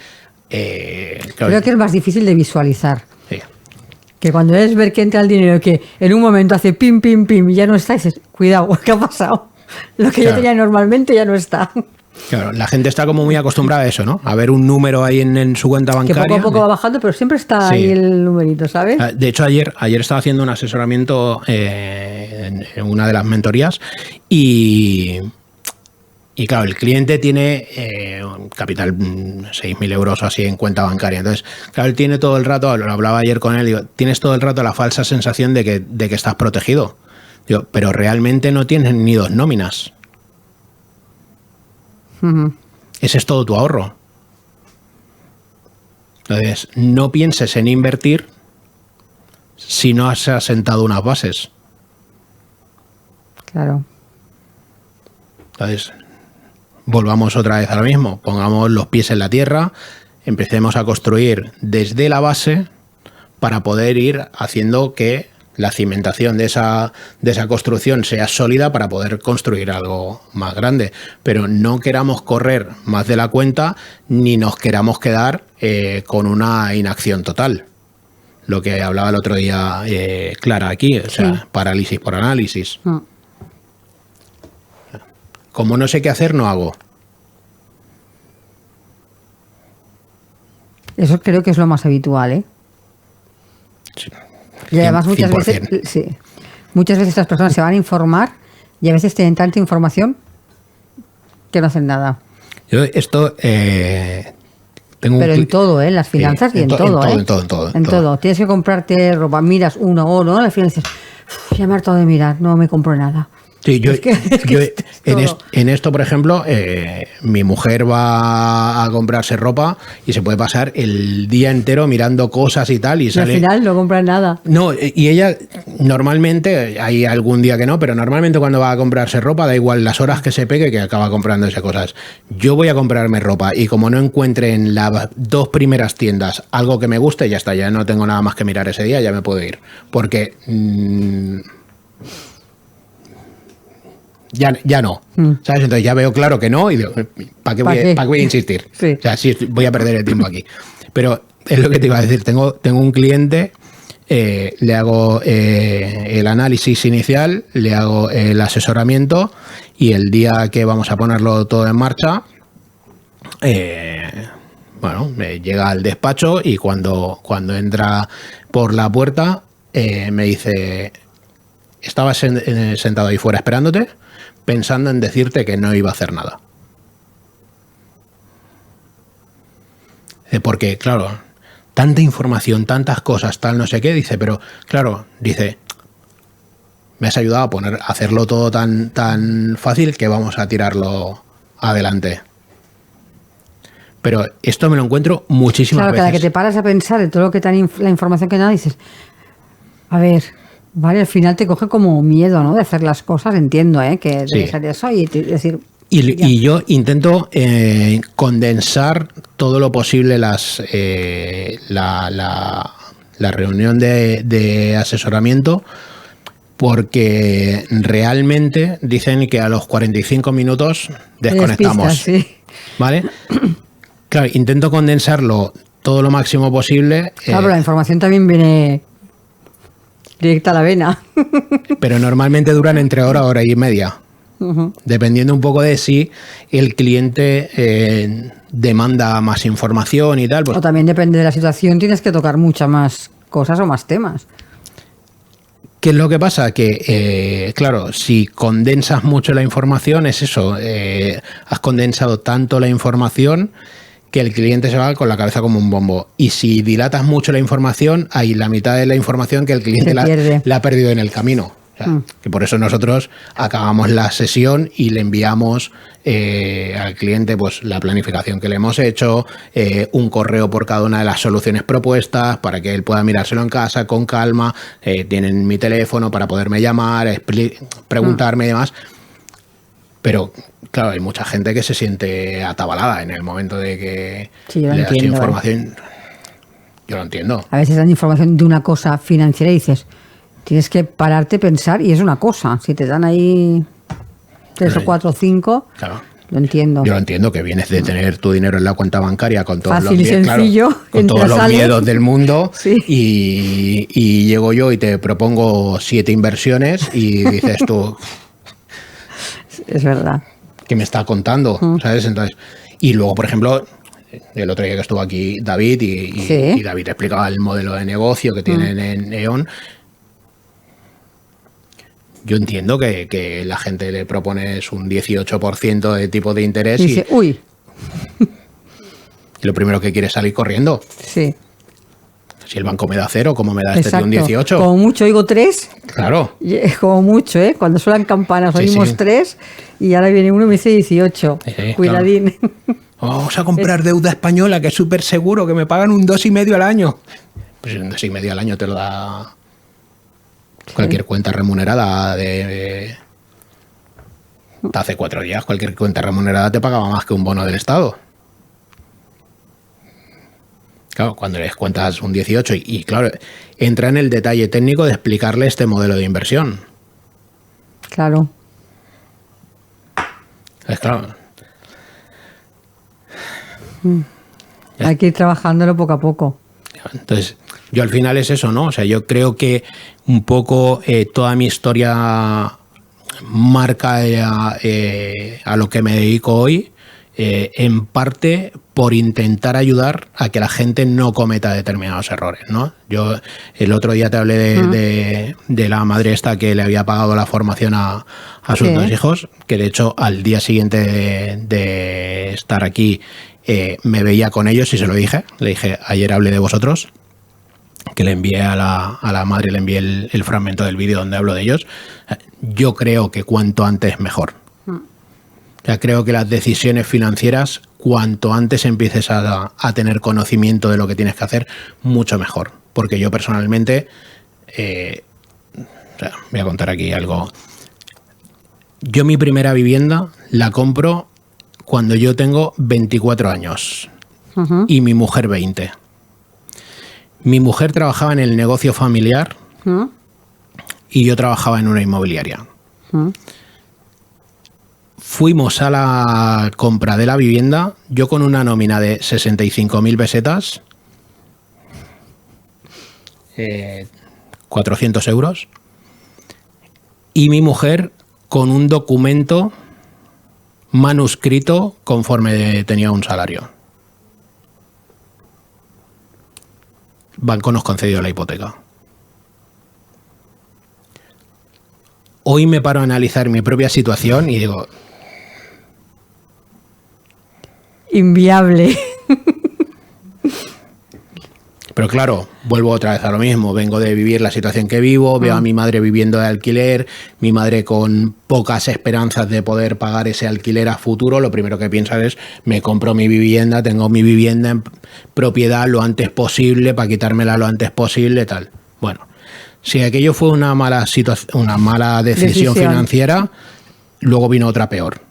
claro, creo que es más difícil de visualizar. Sí. Que cuando es ver que entra el dinero, que en un momento hace pim, pim, pim y ya no está, y dices, cuidado, ¿qué ha pasado? Lo que yo tenía normalmente ya no está. Claro, la gente está como muy acostumbrada a eso, ¿no? A ver un número ahí en su cuenta bancaria. Que poco a poco va bajando, pero siempre está ahí el numerito, ¿sabes? De hecho, ayer estaba haciendo un asesoramiento en una de las mentorías y claro, el cliente tiene capital 6.000 euros o así en cuenta bancaria. Entonces, claro, él tiene todo el rato, lo hablaba ayer con él, digo, tienes todo el rato la falsa sensación de que estás protegido. Digo, pero realmente no tienes ni 2 nóminas. Ese es todo tu ahorro. Entonces, no pienses en invertir si no has asentado unas bases. Claro. Entonces, volvamos otra vez a lo mismo. Pongamos los pies en la tierra, empecemos a construir desde la base para poder ir haciendo que la cimentación de esa construcción sea sólida para poder construir algo más grande. Pero no queramos correr más de la cuenta ni nos queramos quedar con una inacción total. Lo que hablaba el otro día Clara aquí, o sea, parálisis por análisis. Como no sé qué hacer, no hago. Eso creo que es lo más habitual, ¿eh? Sí. Y además 100%. muchas veces las personas se van a informar y a veces tienen tanta información que no hacen nada. Yo esto Pero en todo, ¿eh? En las finanzas y en todo, ¿eh? En todo. En todo. Tienes que comprarte ropa, miras uno o no, al final dices, ya me he hartado de mirar, no me compro nada. Sí, en esto, por ejemplo, mi mujer va a comprarse ropa y se puede pasar el día entero mirando cosas y tal y sale... al final no compra nada. No, y ella normalmente, hay algún día que no, pero normalmente cuando va a comprarse ropa da igual las horas que se pegue que acaba comprándose cosas. Yo voy a comprarme ropa y como no encuentre en las 2 primeras tiendas algo que me guste, ya está, ya no tengo nada más que mirar ese día, ya me puedo ir. Porque... Ya no, ¿sabes? Entonces ya veo claro que no y digo, ¿para qué voy a insistir? Sí. O sea, sí, voy a perder el tiempo aquí. Pero es lo que te iba a decir, tengo un cliente, le hago el análisis inicial, le hago el asesoramiento y el día que vamos a ponerlo todo en marcha, me llega al despacho y cuando entra por la puerta me dice, estaba sentado ahí fuera esperándote, pensando en decirte que no iba a hacer nada. Porque, claro, tanta información, tantas cosas, tal, no sé qué, dice, pero, claro, dice, me has ayudado a hacerlo todo tan fácil que vamos a tirarlo adelante. Pero esto me lo encuentro muchísimas veces. Claro, cada que te paras a pensar en todo lo que la información que da, dices, a ver... Vale, al final te coge como miedo, ¿no? De hacer las cosas, entiendo, que debe ser eso y decir... Y yo intento condensar todo lo posible la reunión de asesoramiento, porque realmente dicen que a los 45 minutos desconectamos. Despistas, sí. ¿Vale? Claro, intento condensarlo todo lo máximo posible. Claro, pero la información también viene... directa a la vena. Pero normalmente duran entre hora y media. Dependiendo un poco de si el cliente demanda más información y tal. Pues, o también depende de la situación, tienes que tocar muchas más cosas o más temas. ¿Qué es lo que pasa? Que, claro, si condensas mucho la información, es eso. Has condensado tanto la información que el cliente se va con la cabeza como un bombo. Y si dilatas mucho la información, hay la mitad de la información que el cliente la ha perdido en el camino. O sea, que por eso nosotros acabamos la sesión y le enviamos al cliente pues la planificación que le hemos hecho, un correo por cada una de las soluciones propuestas para que él pueda mirárselo en casa con calma. Tienen mi teléfono para poderme llamar, preguntarme y demás. Pero, claro, hay mucha gente que se siente atabalada en el momento de que le das información. Yo lo entiendo. A veces dan información de una cosa financiera y dices, tienes que pararte, pensar, y es una cosa. Si te dan ahí 3 o 4 o 5, claro. Lo entiendo. Yo lo entiendo, que vienes de tener tu dinero en la cuenta bancaria con todos fácil los y sencillo, claro, con todos los miedos del mundo, sí. y llego yo y te propongo 7 inversiones y dices tú... Es verdad. ¿Qué me está contando? ¿Sabes? Entonces, y luego, por ejemplo, el otro día que estuvo aquí David y David explicaba el modelo de negocio que tienen en E.ON. Yo entiendo que la gente le propones un 18% de tipo de interés y dice, uy. Y lo primero que quiere es salir corriendo. Sí. Si el banco me da 0, ¿cómo me da Exacto. un 18? Como mucho oigo 3. Claro. Como mucho, ¿eh? Cuando suenan campanas oímos 3 y ahora viene uno y me dice 18. Cuidadín. Claro. Vamos a comprar deuda española, que es súper seguro, que me pagan un 2,5 al año. Pues un 2,5 al año te lo da cualquier cuenta remunerada de hace 4 días. Cualquier cuenta remunerada te pagaba más que un bono del Estado. Claro, cuando les cuentas un 18 y claro, entra en el detalle técnico de explicarle este modelo de inversión. Claro. Es claro. Hay que ir trabajándolo poco a poco. Entonces, yo al final es eso, ¿no? O sea, yo creo que un poco toda mi historia marca a lo que me dedico hoy, en parte por intentar ayudar a que la gente no cometa determinados errores, ¿no? Yo el otro día te hablé de la madre esta que le había pagado la formación a sus 2 hijos, que de hecho al día siguiente de estar aquí me veía con ellos y se lo dije. Le dije, ayer hablé de vosotros, que le envié a la madre, le envié el fragmento del vídeo donde hablo de ellos. Yo creo que cuanto antes mejor. O sea, creo que las decisiones financieras, cuanto antes empieces a tener conocimiento de lo que tienes que hacer, mucho mejor. Porque yo personalmente, o sea, voy a contar aquí algo. Yo mi primera vivienda la compro cuando yo tengo 24 años y mi mujer 20. Mi mujer trabajaba en el negocio familiar y yo trabajaba en una inmobiliaria. Fuimos a la compra de la vivienda, yo con una nómina de 65.000 pesetas, 400 euros, y mi mujer con un documento manuscrito conforme tenía un salario. Banco nos concedió la hipoteca. Hoy me paro a analizar mi propia situación y digo... Inviable. Pero claro, vuelvo otra vez a lo mismo. Vengo de vivir la situación que vivo, veo a mi madre viviendo de alquiler, mi madre con pocas esperanzas de poder pagar ese alquiler a futuro. Lo primero que piensa es, me compro mi vivienda, tengo mi vivienda en propiedad lo antes posible para quitármela lo antes posible, tal. Bueno, si aquello fue una mala decisión financiera, luego vino otra peor,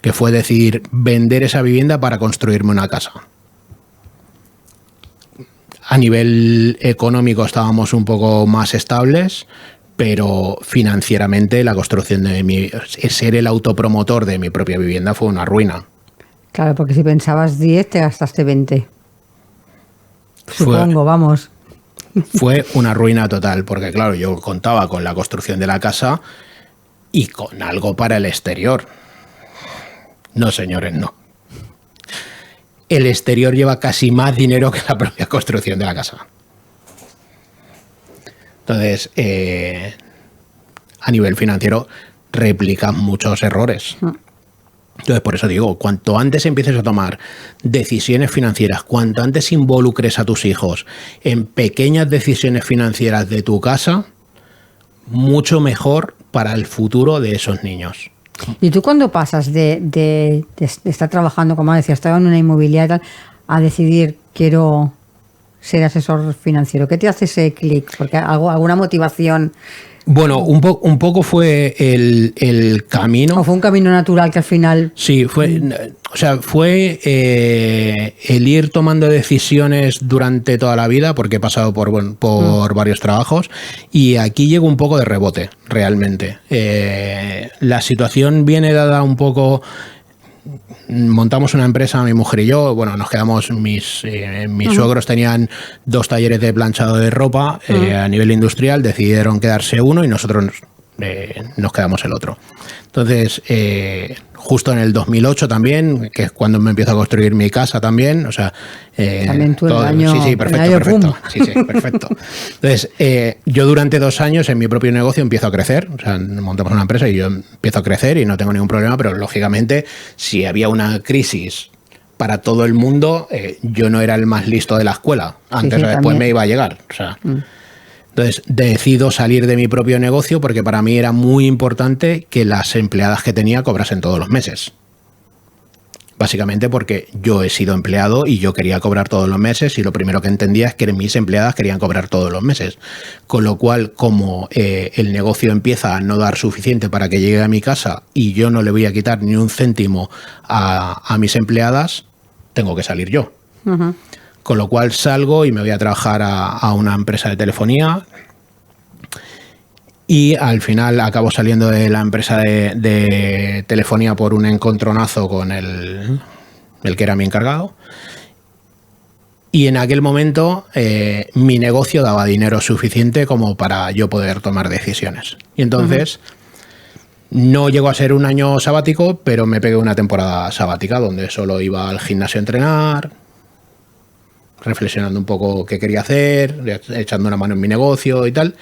que fue decidir vender esa vivienda para construirme una casa. A nivel económico estábamos un poco más estables, pero financieramente la construcción de ser el autopromotor de mi propia vivienda fue una ruina. Claro, porque si pensabas 10, te gastaste 20. Supongo, vamos. Fue una ruina total, porque claro, yo contaba con la construcción de la casa y con algo para el exterior. No, señores, no. El exterior lleva casi más dinero que la propia construcción de la casa. Entonces, a nivel financiero, replicas muchos errores. Entonces, por eso digo, cuanto antes empieces a tomar decisiones financieras, cuanto antes involucres a tus hijos en pequeñas decisiones financieras de tu casa, mucho mejor para el futuro de esos niños. ¿Y tú cuando pasas de estar trabajando, como decías, estaba en una inmobiliaria, a decidir quiero ser asesor financiero? ¿Qué te hace ese clic? Porque alguna motivación... Bueno, un poco fue el camino. ¿O fue un camino natural que al final...? Sí, fue el ir tomando decisiones durante toda la vida, porque he pasado por varios trabajos, y aquí llegó un poco de rebote, realmente. La situación viene dada un poco... Montamos una empresa, mi mujer y yo, bueno, nos quedamos, mis suegros tenían 2 talleres de planchado de ropa a nivel industrial, decidieron quedarse uno y nosotros nos quedamos el otro. Entonces, justo en el 2008 también, que es cuando me empiezo a construir mi casa también, o sea... también tú el año... Sí, perfecto. Sí, perfecto. Entonces, yo durante 2 años en mi propio negocio empiezo a crecer, o sea, montamos una empresa y yo empiezo a crecer y no tengo ningún problema, pero lógicamente, si había una crisis para todo el mundo, yo no era el más listo de la escuela. Antes o después me iba a llegar, o sea... Entonces decido salir de mi propio negocio porque para mí era muy importante que las empleadas que tenía cobrasen todos los meses. Básicamente porque yo he sido empleado y yo quería cobrar todos los meses y lo primero que entendía es que mis empleadas querían cobrar todos los meses. Con lo cual, como el negocio empieza a no dar suficiente para que llegue a mi casa y yo no le voy a quitar ni un céntimo a mis empleadas, tengo que salir yo. Con lo cual salgo y me voy a trabajar a una empresa de telefonía y al final acabo saliendo de la empresa de telefonía por un encontronazo con el que era mi encargado. Y en aquel momento mi negocio daba dinero suficiente como para yo poder tomar decisiones. Y entonces no llegó a ser un año sabático, pero me pegué una temporada sabática donde solo iba al gimnasio a entrenar, reflexionando un poco qué quería hacer, echando una mano en mi negocio y tal.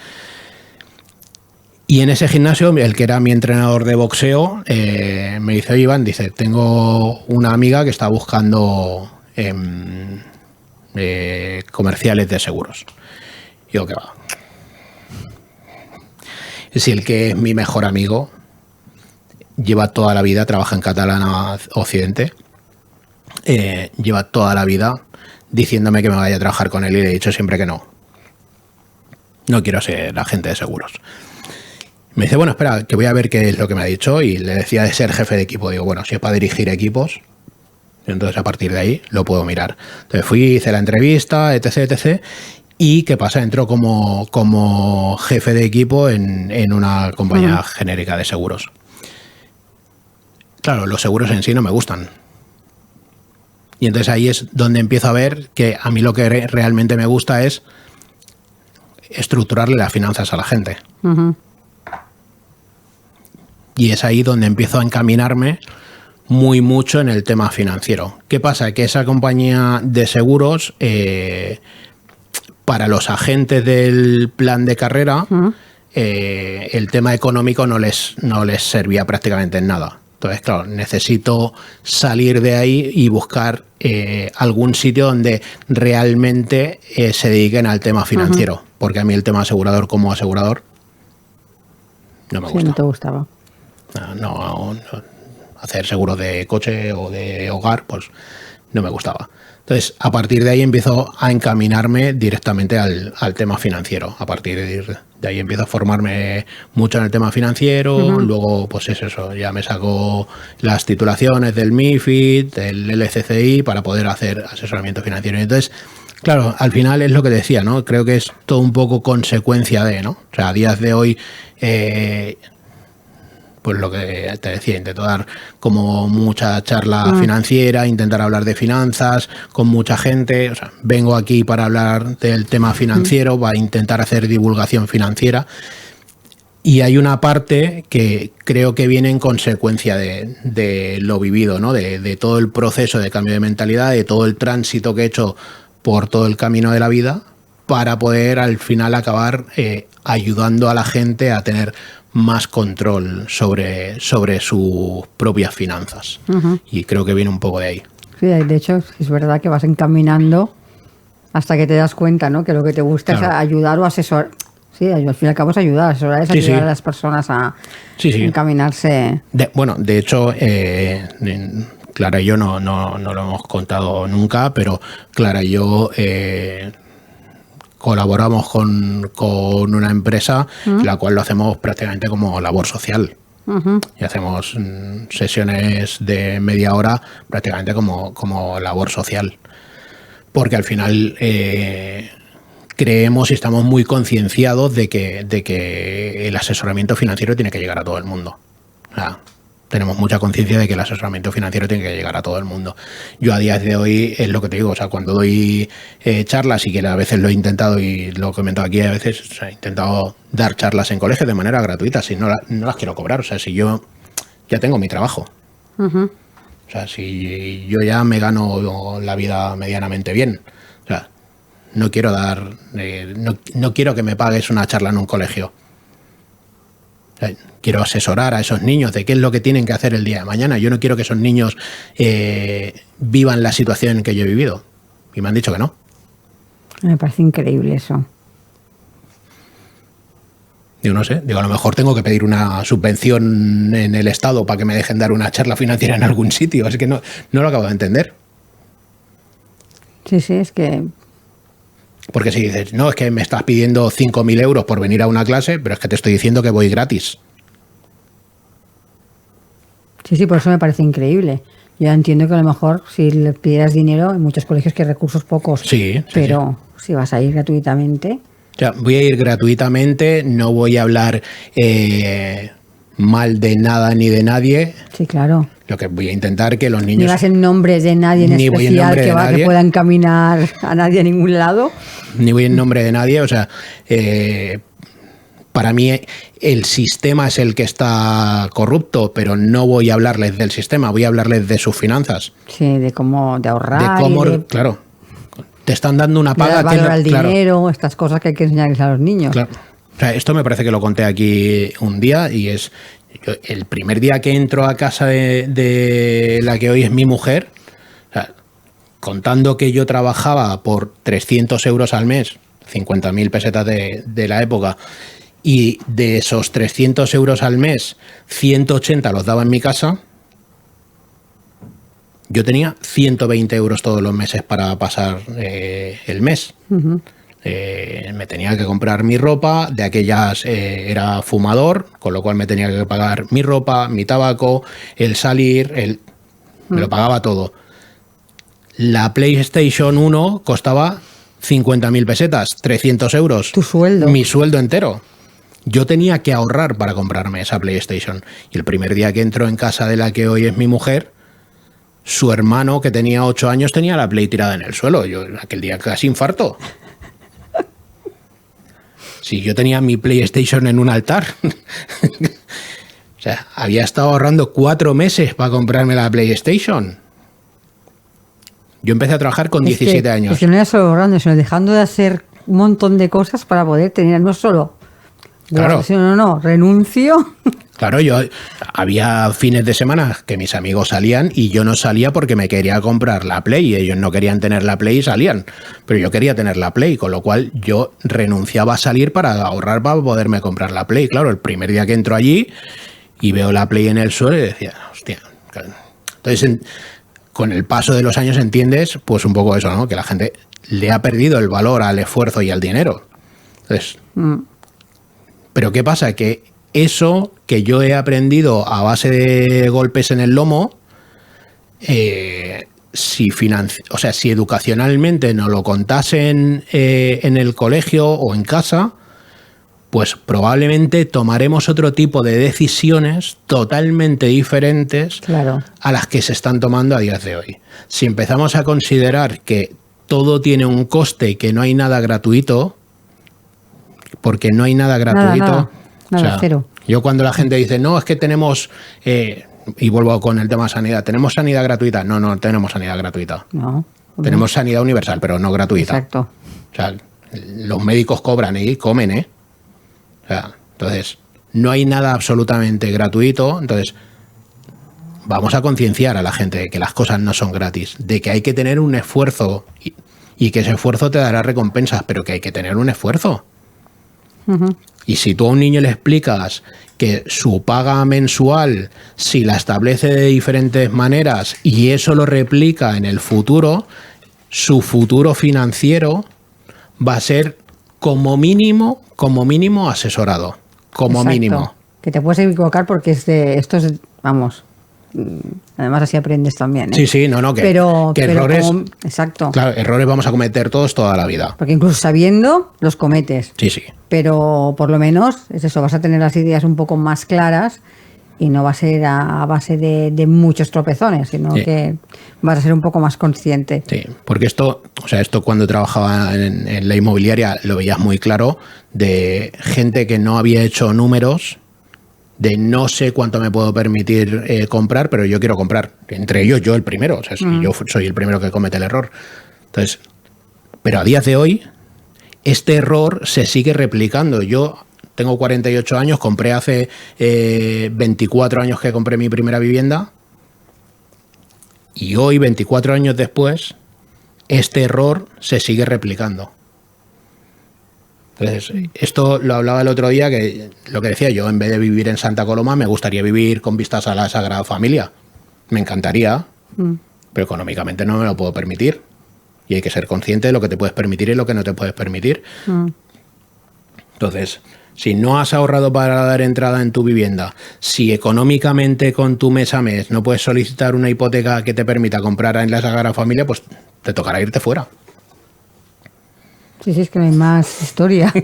Y en ese gimnasio, el que era mi entrenador de boxeo, me dice, oye, Iván, dice, tengo una amiga que está buscando comerciales de seguros. Digo, ¿qué va? Si el que es mi mejor amigo lleva toda la vida, trabaja en Catalana Occidente, lleva toda la vida diciéndome que me vaya a trabajar con él y le he dicho siempre que no. No quiero ser agente de seguros. Me dice, bueno, espera, que voy a ver qué es lo que me ha dicho, y le decía de ser jefe de equipo. Digo, bueno, si es para dirigir equipos, entonces a partir de ahí lo puedo mirar. Entonces fui, hice la entrevista, etc, etc. Y ¿qué pasa? Entró como jefe de equipo en una compañía genérica de seguros. Claro, los seguros en sí no me gustan. Y entonces ahí es donde empiezo a ver que a mí lo que realmente me gusta es estructurarle las finanzas a la gente. Y es ahí donde empiezo a encaminarme mucho en el tema financiero. ¿Qué pasa? Que esa compañía de seguros, para los agentes del plan de carrera, el tema económico no les servía prácticamente en nada. Entonces, claro, necesito salir de ahí y buscar algún sitio donde realmente se dediquen al tema financiero. Porque a mí el tema asegurador como asegurador no me gusta. Sí, no te gustaba. No, hacer seguros de coche o de hogar, pues no me gustaba. Entonces, a partir de ahí empiezo a encaminarme directamente al tema financiero. A partir de ahí empiezo a formarme mucho en el tema financiero. Luego, pues es eso, ya me saco las titulaciones del MiFID, del LCCI, para poder hacer asesoramiento financiero. Y entonces, claro, al final es lo que decía, ¿no? Creo que es todo un poco consecuencia de, ¿no? O sea, a días de hoy, pues lo que te decía, intento dar como mucha charla financiera, intentar hablar de finanzas con mucha gente. O sea, vengo aquí para hablar del tema financiero, para intentar hacer divulgación financiera. Y hay una parte que creo que viene en consecuencia de lo vivido, ¿no? De todo el proceso de cambio de mentalidad, de todo el tránsito que he hecho por todo el camino de la vida, para poder al final acabar ayudando a la gente a tener más control sobre sus propias finanzas. Y creo que viene un poco de ahí. Sí, de hecho, es verdad que vas encaminando hasta que te das cuenta, ¿no? Que lo que te gusta es ayudar o asesorar. Sí, al fin y al cabo es ayudar. Asesorar es ayudar a las personas a encaminarse. De hecho, Clara y yo no lo hemos contado nunca, pero Clara y yo colaboramos con una empresa, la cual lo hacemos prácticamente como labor social. Y hacemos sesiones de media hora prácticamente como labor social. Porque al final creemos y estamos muy concienciados de que el asesoramiento financiero tiene que llegar a todo el mundo. O sea, tenemos mucha conciencia de que el asesoramiento financiero tiene que llegar a todo el mundo. Yo a día de hoy es lo que te digo, o sea, cuando doy charlas, y que a veces lo he intentado y lo he comentado aquí, a veces he intentado dar charlas en colegios de manera gratuita, si no las quiero cobrar, o sea, si yo ya tengo mi trabajo. O sea, si yo ya me gano la vida medianamente bien, o sea, no quiero dar, no quiero que me pagues una charla en un colegio. Quiero asesorar a esos niños de qué es lo que tienen que hacer el día de mañana. Yo no quiero que esos niños vivan la situación que yo he vivido. Y me han dicho que no. Me parece increíble eso. Digo, no sé. Digo, a lo mejor tengo que pedir una subvención en el Estado para que me dejen dar una charla financiera en algún sitio. Es que no lo acabo de entender. Sí, es que... Porque si dices, no, es que me estás pidiendo 5.000 euros por venir a una clase, pero es que te estoy diciendo que voy gratis. Sí, por eso me parece increíble. Yo entiendo que a lo mejor si le pidieras dinero, en muchos colegios que hay recursos pocos. Pero si vas a ir gratuitamente... O sea, voy a ir gratuitamente, no voy a hablar mal de nada ni de nadie. Sí, claro. Lo que voy a intentar que los niños... Ni vas en nombre de nadie en especial que pueda encaminar a nadie a ningún lado. Ni voy en nombre de nadie, o sea... para mí el sistema es el que está corrupto, pero no voy a hablarles del sistema, voy a hablarles de sus finanzas. Sí, de cómo de ahorrar. De cómo, claro, te están dando una paga. De valor al dinero, estas cosas que hay que enseñarles a los niños. Claro. O sea, esto me parece que lo conté aquí un día, y es el primer día que entro a casa de la que hoy es mi mujer. O sea, contando que yo trabajaba por 300 euros al mes, 50.000 pesetas de la época, y de esos 300 euros al mes, 180 los daba en mi casa, yo tenía 120 euros todos los meses para pasar el mes. Me tenía que comprar mi ropa, de aquellas era fumador, con lo cual me tenía que pagar mi ropa, mi tabaco, el salir, me lo pagaba todo. La PlayStation 1 costaba 50.000 pesetas, 300 euros. Tu sueldo. Mi sueldo entero. Yo tenía que ahorrar para comprarme esa PlayStation. Y el primer día que entró en casa de la que hoy es mi mujer, su hermano, que tenía 8 años, tenía la Play tirada en el suelo. Yo aquel día casi infarto. Sí, yo tenía mi PlayStation en un altar. O sea, había estado ahorrando 4 meses para comprarme la PlayStation. Yo empecé a trabajar con 17 años. Es que no era solo ahorrando, sino dejando de hacer un montón de cosas para poder tener, no solo... Claro. No, renuncio. Claro, yo había fines de semana que mis amigos salían y yo no salía porque me quería comprar la Play. Ellos no querían tener la Play y salían, pero yo quería tener la Play, con lo cual yo renunciaba a salir para ahorrar para poderme comprar la Play. Claro, el primer día que entro allí y veo la Play en el suelo y decía, hostia. Entonces, con el paso de los años entiendes pues un poco eso, ¿no? Que la gente le ha perdido el valor al esfuerzo y al dinero. Entonces... Pero ¿qué pasa? Que eso que yo he aprendido a base de golpes en el lomo, si educacionalmente nos lo contasen en el colegio o en casa, pues probablemente tomaremos otro tipo de decisiones totalmente diferentes a las que se están tomando a día de hoy. Si empezamos a considerar que todo tiene un coste y que no hay nada gratuito, porque no hay nada gratuito. Nada, cero. Yo cuando la gente dice, no, es que tenemos, y vuelvo con el tema sanidad, ¿tenemos sanidad gratuita? No tenemos sanidad gratuita. No. Tenemos sanidad universal, pero no gratuita. Exacto. O sea, los médicos cobran y comen, ¿eh? O sea, entonces, no hay nada absolutamente gratuito. Entonces, vamos a concienciar a la gente de que las cosas no son gratis, de que hay que tener un esfuerzo y que ese esfuerzo te dará recompensas, pero que hay que tener un esfuerzo. Y si tú a un niño le explicas que su paga mensual, si la establece de diferentes maneras y eso lo replica en el futuro, su futuro financiero va a ser como mínimo asesorado. Como mínimo. Que te puedes equivocar porque esto es, vamos... Además así aprendes también, ¿eh? Sí, no, que errores, exacto. Claro, errores vamos a cometer todos toda la vida. Porque incluso sabiendo, los cometes. Sí. Pero por lo menos es eso, vas a tener las ideas un poco más claras y no va a ser a base de muchos tropezones, sino que vas a ser un poco más consciente. Sí, porque esto cuando trabajaba en la inmobiliaria lo veías muy claro, de gente que no había hecho números, de no sé cuánto me puedo permitir comprar, pero yo quiero comprar. Entre ellos yo el primero. O sea, yo soy el primero que comete el error. Entonces, pero a día de hoy, este error se sigue replicando. Yo tengo 48 años, compré hace 24 años que compré mi primera vivienda. Y hoy, 24 años después, este error se sigue replicando. Entonces, esto lo hablaba el otro día, que lo que decía yo, en vez de vivir en Santa Coloma, me gustaría vivir con vistas a la Sagrada Familia. Me encantaría, pero económicamente no me lo puedo permitir. Y hay que ser consciente de lo que te puedes permitir y lo que no te puedes permitir. Entonces, si no has ahorrado para dar entrada en tu vivienda, si económicamente con tu mes a mes no puedes solicitar una hipoteca que te permita comprar en la Sagrada Familia, pues te tocará irte fuera. Sí, es que no hay más historia.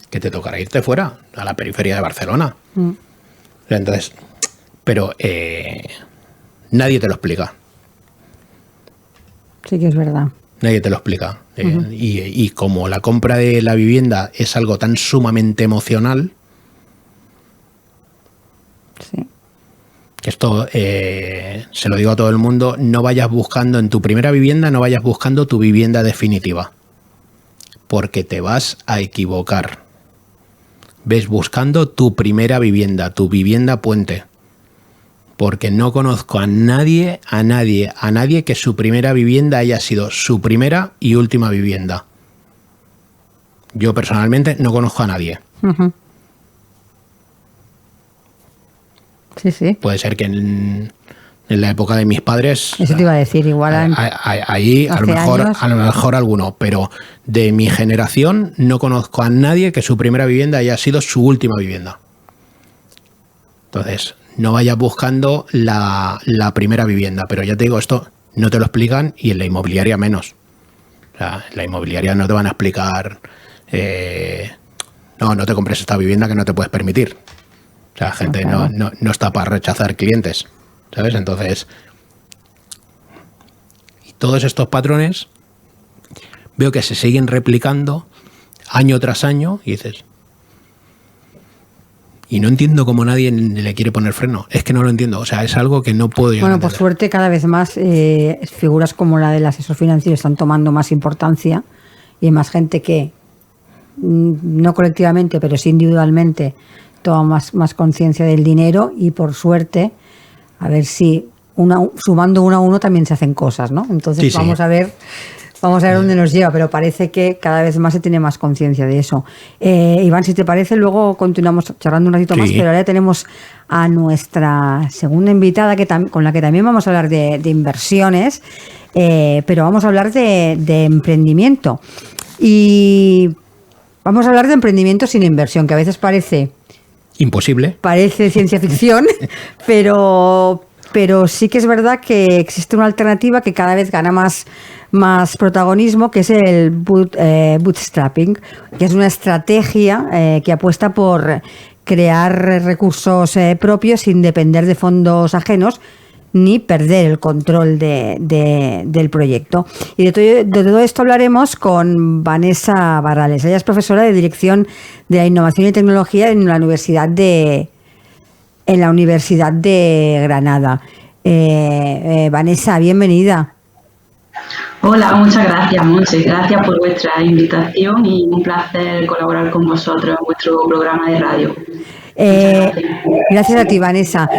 Que te tocará irte fuera, a la periferia de Barcelona. Entonces, pero nadie te lo explica. Sí que es verdad. Nadie te lo explica. Y como la compra de la vivienda es algo tan sumamente emocional, sí, que esto se lo digo a todo el mundo, no vayas buscando en tu primera vivienda, no vayas buscando tu vivienda definitiva, porque te vas a equivocar. Ves buscando tu primera vivienda, tu vivienda puente, porque no conozco a nadie que su primera vivienda haya sido su primera y última vivienda. Yo personalmente no conozco a nadie. Uh-huh. Sí, sí. Puede ser que en la época de mis padres... Eso te iba a decir, igual... Ahí a lo mejor alguno, pero de mi generación no conozco a nadie que su primera vivienda haya sido su última vivienda. Entonces, no vayas buscando la primera vivienda, pero ya te digo, esto no te lo explican y en la inmobiliaria menos. O sea, en la inmobiliaria no te van a explicar... no te compres esta vivienda que no te puedes permitir. O sea, la gente no está para rechazar clientes, ¿sabes? Entonces, y todos estos patrones veo que se siguen replicando año tras año y dices, y no entiendo cómo nadie le quiere poner freno. Es que no lo entiendo. O sea, es algo que no puedo llegar a entender. Por suerte, cada vez más figuras como la del asesor financiero están tomando más importancia y hay más gente que, no colectivamente, pero sí individualmente, toma más conciencia del dinero y por suerte, a ver si sumando uno a uno también se hacen cosas, ¿no? Entonces sí, vamos a ver dónde nos lleva, pero parece que cada vez más se tiene más conciencia de eso. Iván, si te parece, luego continuamos charlando un ratito más, pero ahora tenemos a nuestra segunda invitada con la que también vamos a hablar de inversiones, pero vamos a hablar de emprendimiento. Y vamos a hablar de emprendimiento sin inversión, que a veces parece... imposible. Parece ciencia ficción, pero sí que es verdad que existe una alternativa que cada vez gana más protagonismo, que es el bootstrapping, que es una estrategia que apuesta por crear recursos propios sin depender de fondos ajenos ni perder el control del proyecto. Y de todo esto hablaremos con Vanessa Barrales. Ella es profesora de Dirección de la Innovación y Tecnología en la Universidad de Granada. Vanessa, bienvenida. Hola, muchas gracias, Monse. Gracias por vuestra invitación y un placer colaborar con vosotros en vuestro programa de radio. Gracias a ti, Vanessa.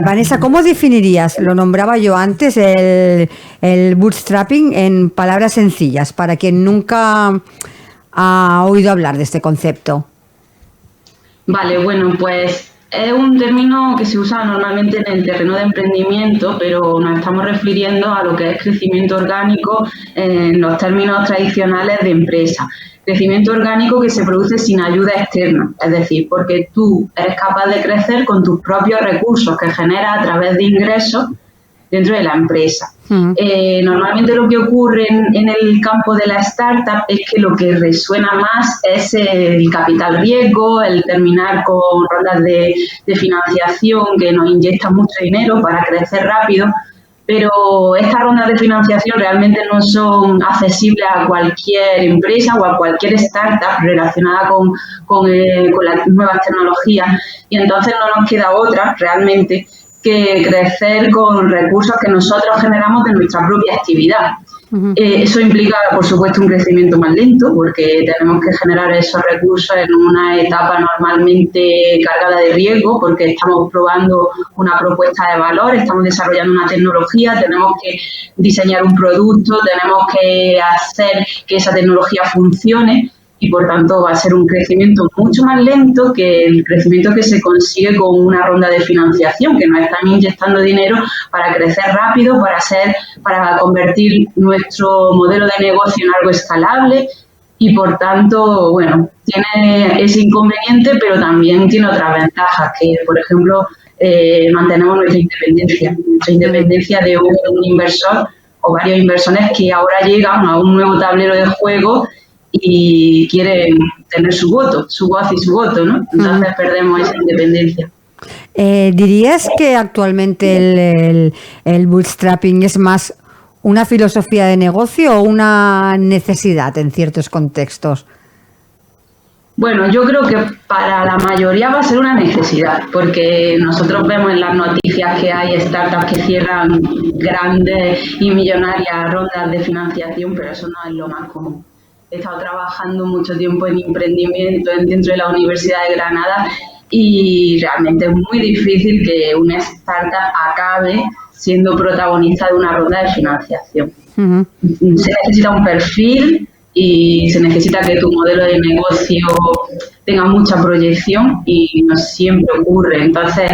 Vanessa, ¿cómo definirías, lo nombraba yo antes, el bootstrapping en palabras sencillas, para quien nunca ha oído hablar de este concepto? Vale, bueno, pues es un término que se usa normalmente en el terreno de emprendimiento, pero nos estamos refiriendo a lo que es crecimiento orgánico en los términos tradicionales de empresa. Crecimiento orgánico que se produce sin ayuda externa, es decir, porque tú eres capaz de crecer con tus propios recursos que generas a través de ingresos dentro de la empresa. Normalmente lo que ocurre en el campo de la startup es que lo que resuena más es el capital riesgo, el terminar con rondas de financiación que nos inyectan mucho dinero para crecer rápido, pero estas rondas de financiación realmente no son accesibles a cualquier empresa o a cualquier startup relacionada con las nuevas tecnologías, y entonces no nos queda otra realmente que crecer con recursos que nosotros generamos de nuestra propia actividad. Uh-huh. Eso implica, por supuesto, un crecimiento más lento, porque tenemos que generar esos recursos en una etapa normalmente cargada de riesgo, porque estamos probando una propuesta de valor, estamos desarrollando una tecnología, tenemos que diseñar un producto, tenemos que hacer que esa tecnología funcione, y por tanto va a ser un crecimiento mucho más lento que el crecimiento que se consigue con una ronda de financiación, que nos están inyectando dinero para crecer rápido, para convertir nuestro modelo de negocio en algo escalable, y por tanto, bueno, tiene ese inconveniente, pero también tiene otras ventajas, que por ejemplo mantenemos nuestra independencia de un inversor o varios inversores que ahora llegan a un nuevo tablero de juego y quieren tener su voz y su voto, ¿no? Entonces perdemos esa independencia. ¿Dirías que actualmente el bootstrapping es más una filosofía de negocio o una necesidad en ciertos contextos? Bueno, yo creo que para la mayoría va a ser una necesidad, porque nosotros vemos en las noticias que hay startups que cierran grandes y millonarias rondas de financiación, pero eso no es lo más común. He estado trabajando mucho tiempo en emprendimiento dentro de la Universidad de Granada y realmente es muy difícil que una startup acabe siendo protagonista de una ronda de financiación. Ujú. Se necesita un perfil y se necesita que tu modelo de negocio tenga mucha proyección y no siempre ocurre. Entonces,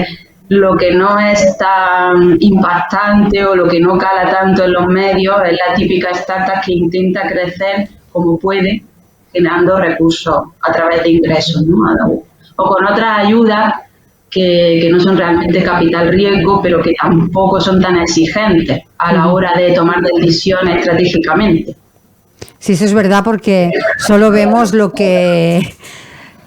lo que no es tan impactante o lo que no cala tanto en los medios es la típica startup que intenta crecer como puede, generando recursos a través de ingresos, ¿no? O con otras ayudas que no son realmente capital riesgo, pero que tampoco son tan exigentes a la hora de tomar decisiones estratégicamente. Sí, eso es verdad, porque solo vemos lo que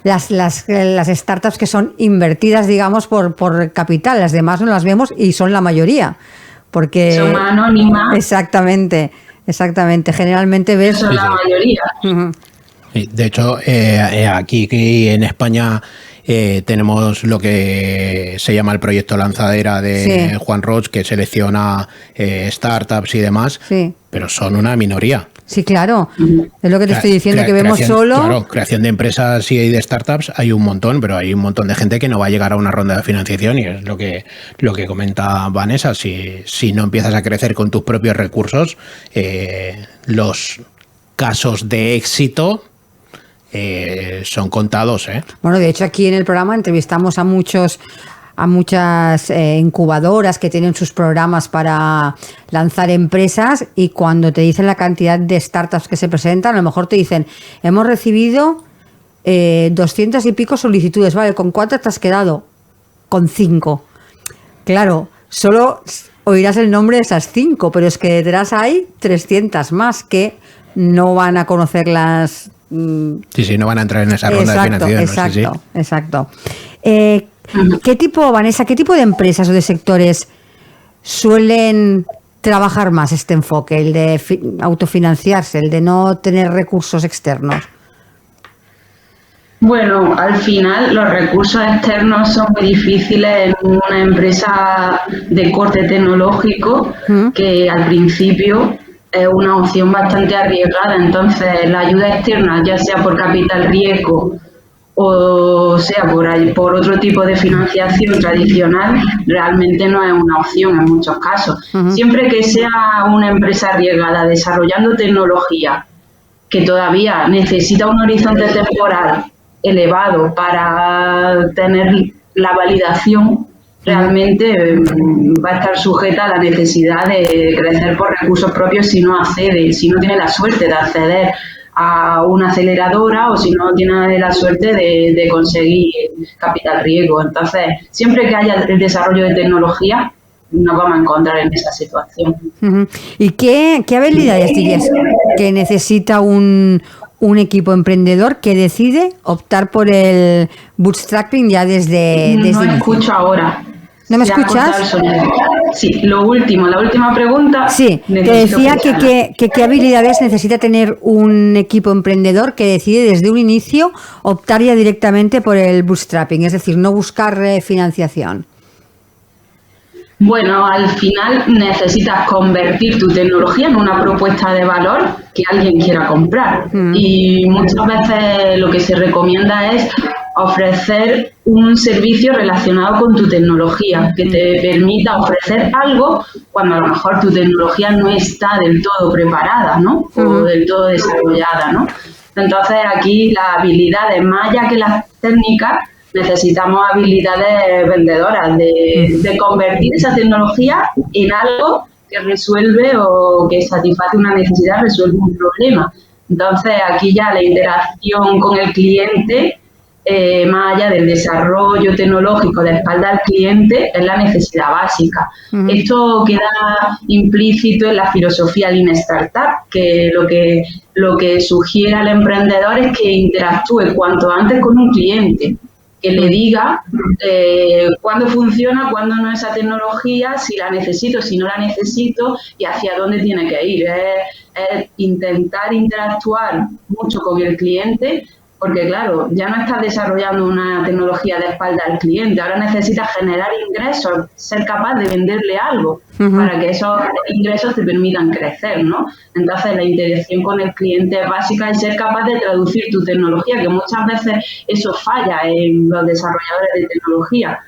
las startups que son invertidas, digamos, por capital, las demás no las vemos y son la mayoría, porque son anónimas. Exactamente. Generalmente ves. Son la mayoría. Uh-huh. De hecho, aquí en España tenemos lo que se llama el proyecto Lanzadera de Juan Roig, que selecciona startups y demás, pero son una minoría. Sí, claro. Es lo que te estoy diciendo, que vemos solo. Claro, creación de empresas y de startups hay un montón, pero hay un montón de gente que no va a llegar a una ronda de financiación, y es lo que comenta Vanessa. Si no empiezas a crecer con tus propios recursos, los casos de éxito son contados. Bueno, de hecho, aquí en el programa entrevistamos a muchas incubadoras que tienen sus programas para lanzar empresas, y cuando te dicen la cantidad de startups que se presentan, a lo mejor te dicen, hemos recibido 200 y pico solicitudes, ¿vale? ¿Con cuántas te has quedado? Con 5. Claro, solo oirás el nombre de esas 5, pero es que detrás hay 300 más que no van a conocerlas. Sí, no van a entrar en esa ronda de financiación. Exacto. Vanessa, ¿qué tipo de empresas o de sectores suelen trabajar más este enfoque, el de autofinanciarse, el de no tener recursos externos? Bueno, al final los recursos externos son muy difíciles en una empresa de corte tecnológico, que al principio es una opción bastante arriesgada. Entonces, la ayuda externa, ya sea por capital riesgo o sea por otro tipo de financiación tradicional, realmente no es una opción en muchos casos. Siempre que sea una empresa arriesgada desarrollando tecnología que todavía necesita un horizonte temporal elevado para tener la validación, realmente va a estar sujeta a la necesidad de crecer por recursos propios si no tiene la suerte de acceder a una aceleradora o si no tiene la suerte de conseguir capital riesgo. Entonces, siempre que haya el desarrollo de tecnología, nos vamos a encontrar en esa situación. ¿Y qué habilidades dirías que necesita un equipo emprendedor que decide optar por el bootstrapping ya desde No escucho ahora. ¿No me escuchas? Sí, la última pregunta. Sí, te decía que qué habilidades necesita tener un equipo emprendedor que decide desde un inicio optar ya directamente por el bootstrapping, es decir, no buscar financiación. Bueno, al final necesitas convertir tu tecnología en una propuesta de valor que alguien quiera comprar. Y muchas veces lo que se recomienda es ofrecer un servicio relacionado con tu tecnología, que te permita ofrecer algo cuando a lo mejor tu tecnología no está del todo preparada, ¿no? O del todo desarrollada, ¿no? Entonces aquí las habilidades, más allá que las técnicas, necesitamos habilidades vendedoras de convertir esa tecnología en algo que resuelve o que satisface una necesidad, resuelve un problema. Entonces aquí ya la interacción con el cliente, más allá del desarrollo tecnológico de espalda al cliente, es la necesidad básica. Esto queda implícito en la filosofía Lean Startup, que lo que sugiere al emprendedor es que interactúe cuanto antes con un cliente, que le diga cuándo funciona, cuándo no esa tecnología, si la necesito, si no la necesito y hacia dónde tiene que ir. Es intentar interactuar mucho con el cliente Porque claro, ya no estás desarrollando una tecnología de espalda al cliente, ahora necesitas generar ingresos, ser capaz de venderle algo para que esos ingresos te permitan crecer, ¿no? Entonces la interacción con el cliente es básica y ser capaz de traducir tu tecnología, que muchas veces eso falla en los desarrolladores de tecnología.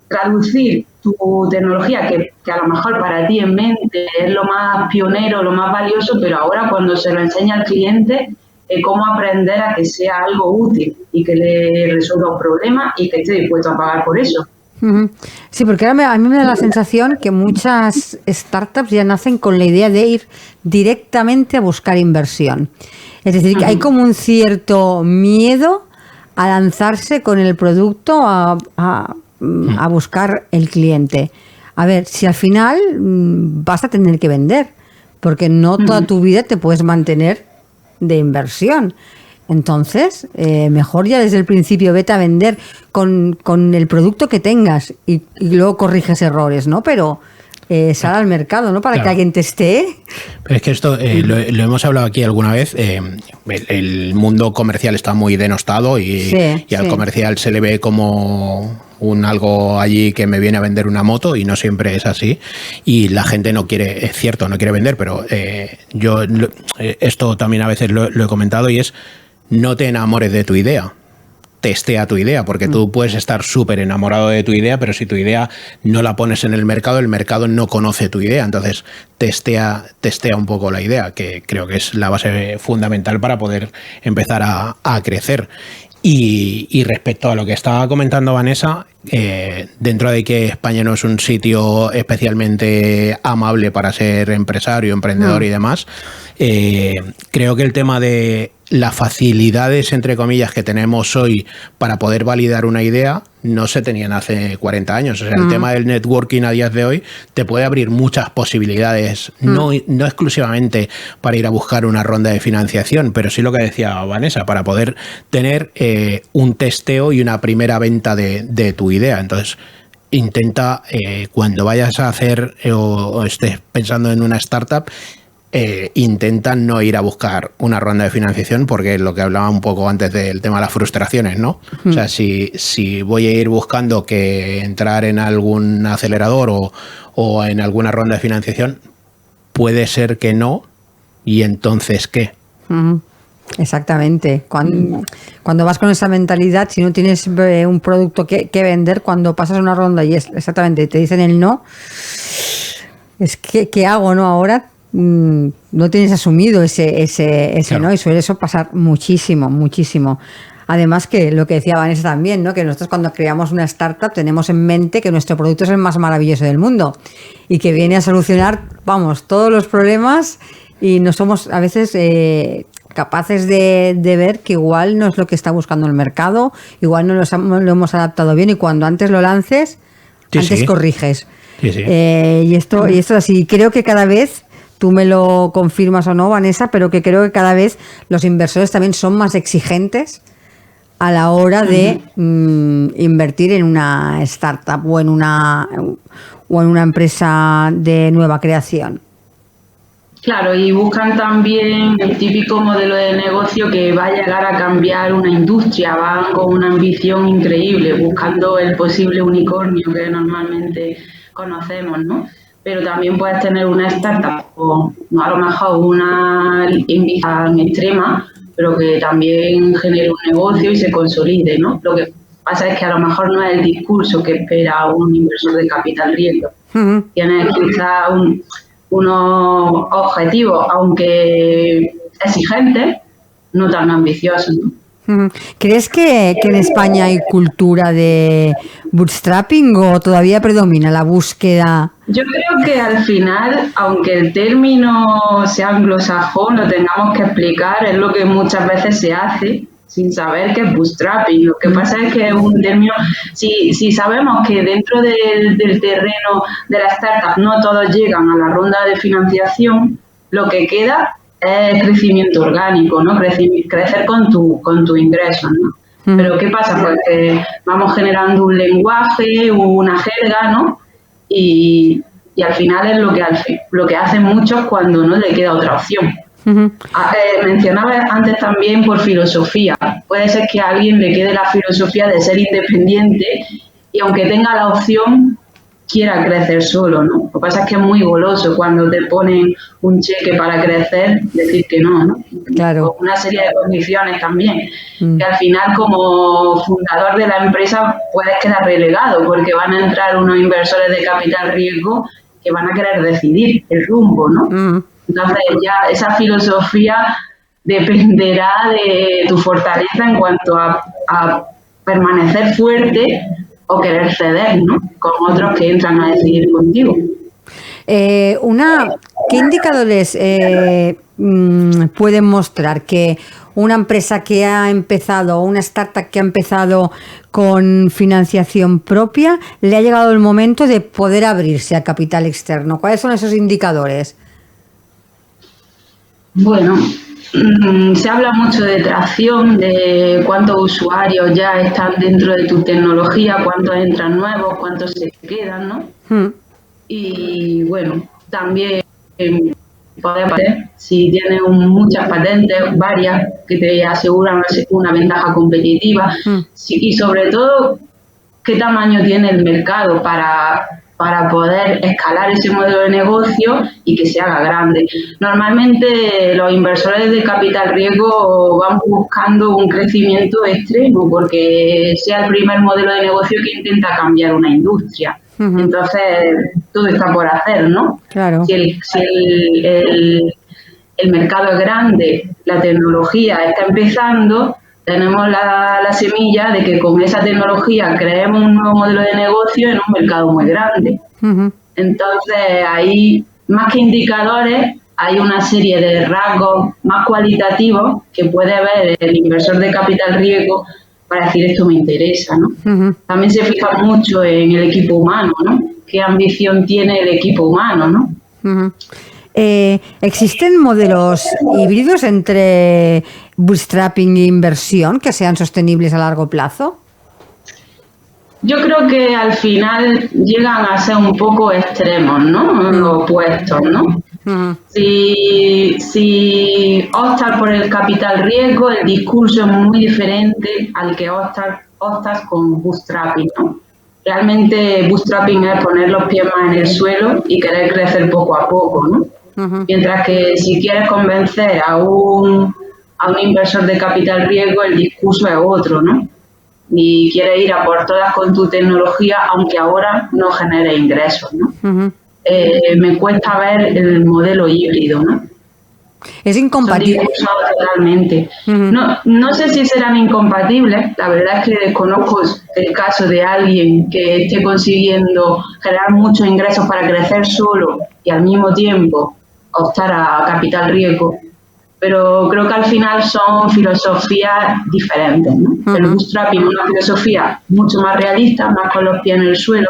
Traducir tu tecnología, que a lo mejor para ti en mente es lo más pionero, lo más valioso, pero ahora cuando se lo enseña al cliente, cómo aprender a que sea algo útil y que le resuelva un problema y que esté dispuesto a pagar por eso. Sí, porque ahora a mí me da la sensación que muchas startups ya nacen con la idea de ir directamente a buscar inversión. Es decir, que hay como un cierto miedo a lanzarse con el producto a buscar el cliente. A ver, si al final vas a tener que vender, porque no toda tu vida te puedes mantener de inversión. Entonces, mejor ya desde el principio vete a vender con el producto que tengas y luego corriges errores, ¿no? Pero sal al mercado, ¿no? Para que alguien te esté. Pero es que esto lo hemos hablado aquí alguna vez. El mundo comercial está muy denostado y al comercial se le ve como algo allí que me viene a vender una moto, y no siempre es así, y la gente no quiere, es cierto, no quiere vender, pero yo esto también a veces lo he comentado, y es: no te enamores de tu idea, testea tu idea, porque tú puedes estar súper enamorado de tu idea, pero si tu idea no la pones en el mercado no conoce tu idea. Entonces testea un poco la idea, que creo que es la base fundamental para poder empezar a crecer. Y respecto a lo que estaba comentando Vanessa, dentro de que España no es un sitio especialmente amable para ser empresario, emprendedor y demás, creo que el tema de las facilidades, entre comillas, que tenemos hoy para poder validar una idea no se tenían hace 40 años. O sea, el tema del networking a días de hoy te puede abrir muchas posibilidades, no exclusivamente para ir a buscar una ronda de financiación, pero sí lo que decía Vanessa, para poder tener un testeo y una primera venta de tu idea. Entonces, intenta, cuando vayas a hacer o estés pensando en una startup, intenta no ir a buscar una ronda de financiación, porque es lo que hablaba un poco antes del tema de las frustraciones, ¿no? O sea, si voy a ir buscando que entrar en algún acelerador o en alguna ronda de financiación, puede ser que no, y entonces ¿qué? Exactamente. Cuando vas con esa mentalidad, si no tienes un producto que vender, cuando pasas una ronda y exactamente te dicen el no, es que ¿qué hago, no? Ahora no tienes asumido ese claro. No, y suele eso pasar muchísimo. Además, que lo que decía Vanessa también, ¿no? Que nosotros cuando creamos una startup tenemos en mente que nuestro producto es el más maravilloso del mundo y que viene a solucionar, todos los problemas, y no somos a veces capaces de ver que igual no es lo que está buscando el mercado, igual no lo hemos adaptado bien, y cuando antes lo lances, antes corriges. Sí. Y esto es así. Creo que cada vez, tú me lo confirmas o no, Vanessa, pero que creo que cada vez los inversores también son más exigentes a la hora de invertir en una startup o en una empresa de nueva creación. Claro, y buscan también el típico modelo de negocio que va a llegar a cambiar una industria, van con una ambición increíble, buscando el posible unicornio que normalmente conocemos, ¿no? Pero también puedes tener una startup o a lo mejor una ambición extrema, pero que también genere un negocio y se consolide, ¿no? Lo que pasa es que a lo mejor no es el discurso que espera un inversor de capital riesgo. Tienes quizá unos objetivos, aunque exigentes, no tan ambiciosos, ¿no? ¿Crees que en España hay cultura de bootstrapping o todavía predomina la búsqueda? Yo creo que al final, aunque el término sea anglosajón, lo tengamos que explicar, es lo que muchas veces se hace sin saber qué es bootstrapping. Lo que pasa es que es un término, si sabemos que dentro del terreno de la startup no todos llegan a la ronda de financiación, lo que queda es crecimiento orgánico, ¿no? Crecer con tu ingreso, ¿no? Pero ¿qué pasa? Pues que vamos generando un lenguaje, una jerga, ¿no? Y al final es lo que hacen muchos cuando no le queda otra opción. Mencionaba antes también por filosofía. Puede ser que a alguien le quede la filosofía de ser independiente y aunque tenga la opción, quiera crecer solo, ¿no? Lo que pasa es que es muy goloso cuando te ponen un cheque para crecer, decir que no, ¿no? Claro. O una serie de condiciones también, que al final como fundador de la empresa puedes quedar relegado porque van a entrar unos inversores de capital riesgo que van a querer decidir el rumbo, ¿no? Entonces ya esa filosofía dependerá de tu fortaleza en cuanto a permanecer fuerte o querer ceder, ¿no? Con otros que entran a decidir contigo. ¿Qué indicadores pueden mostrar que una empresa que ha empezado, una startup que ha empezado con financiación propia, le ha llegado el momento de poder abrirse a capital externo? ¿Cuáles son esos indicadores? Bueno, se habla mucho de tracción, de cuántos usuarios ya están dentro de tu tecnología, cuántos entran nuevos, cuántos se quedan, ¿no? Y bueno, también podemos ver si tienes muchas patentes, varias, que te aseguran una ventaja competitiva, y sobre todo, qué tamaño tiene el mercado para poder escalar ese modelo de negocio y que se haga grande. Normalmente los inversores de capital riesgo van buscando un crecimiento extremo porque sea el primer modelo de negocio que intenta cambiar una industria. Entonces, todo está por hacer, ¿no? Claro. Si el mercado es grande, la tecnología está empezando, tenemos la semilla de que con esa tecnología creemos un nuevo modelo de negocio en un mercado muy grande. Entonces, ahí, más que indicadores, hay una serie de rasgos más cualitativos que puede ver el inversor de capital riesgo para decir esto me interesa, ¿no? También se fija mucho en el equipo humano, ¿no? ¿Qué ambición tiene el equipo humano, no? ¿Existen modelos híbridos entre bootstrapping e inversión que sean sostenibles a largo plazo? Yo creo que al final llegan a ser un poco extremos, ¿no? Opuestos, ¿no? Si optas por el capital riesgo, el discurso es muy diferente al que optas con bootstrapping, ¿no? Realmente bootstrapping es poner los pies más en el suelo y querer crecer poco a poco, ¿no? Mientras que si quieres convencer a un inversor de capital riesgo, el discurso es otro, ¿no? Y quieres ir a por todas con tu tecnología, aunque ahora no genere ingresos, ¿no? Me cuesta ver el modelo híbrido, ¿no? Es incompatible. Totalmente. No sé si serán incompatibles. La verdad es que desconozco el caso de alguien que esté consiguiendo generar muchos ingresos para crecer solo y al mismo tiempo optar a capital riesgo. Pero creo que al final son filosofías diferentes, ¿no? El bootstrapping es una filosofía mucho más realista, más con los pies en el suelo,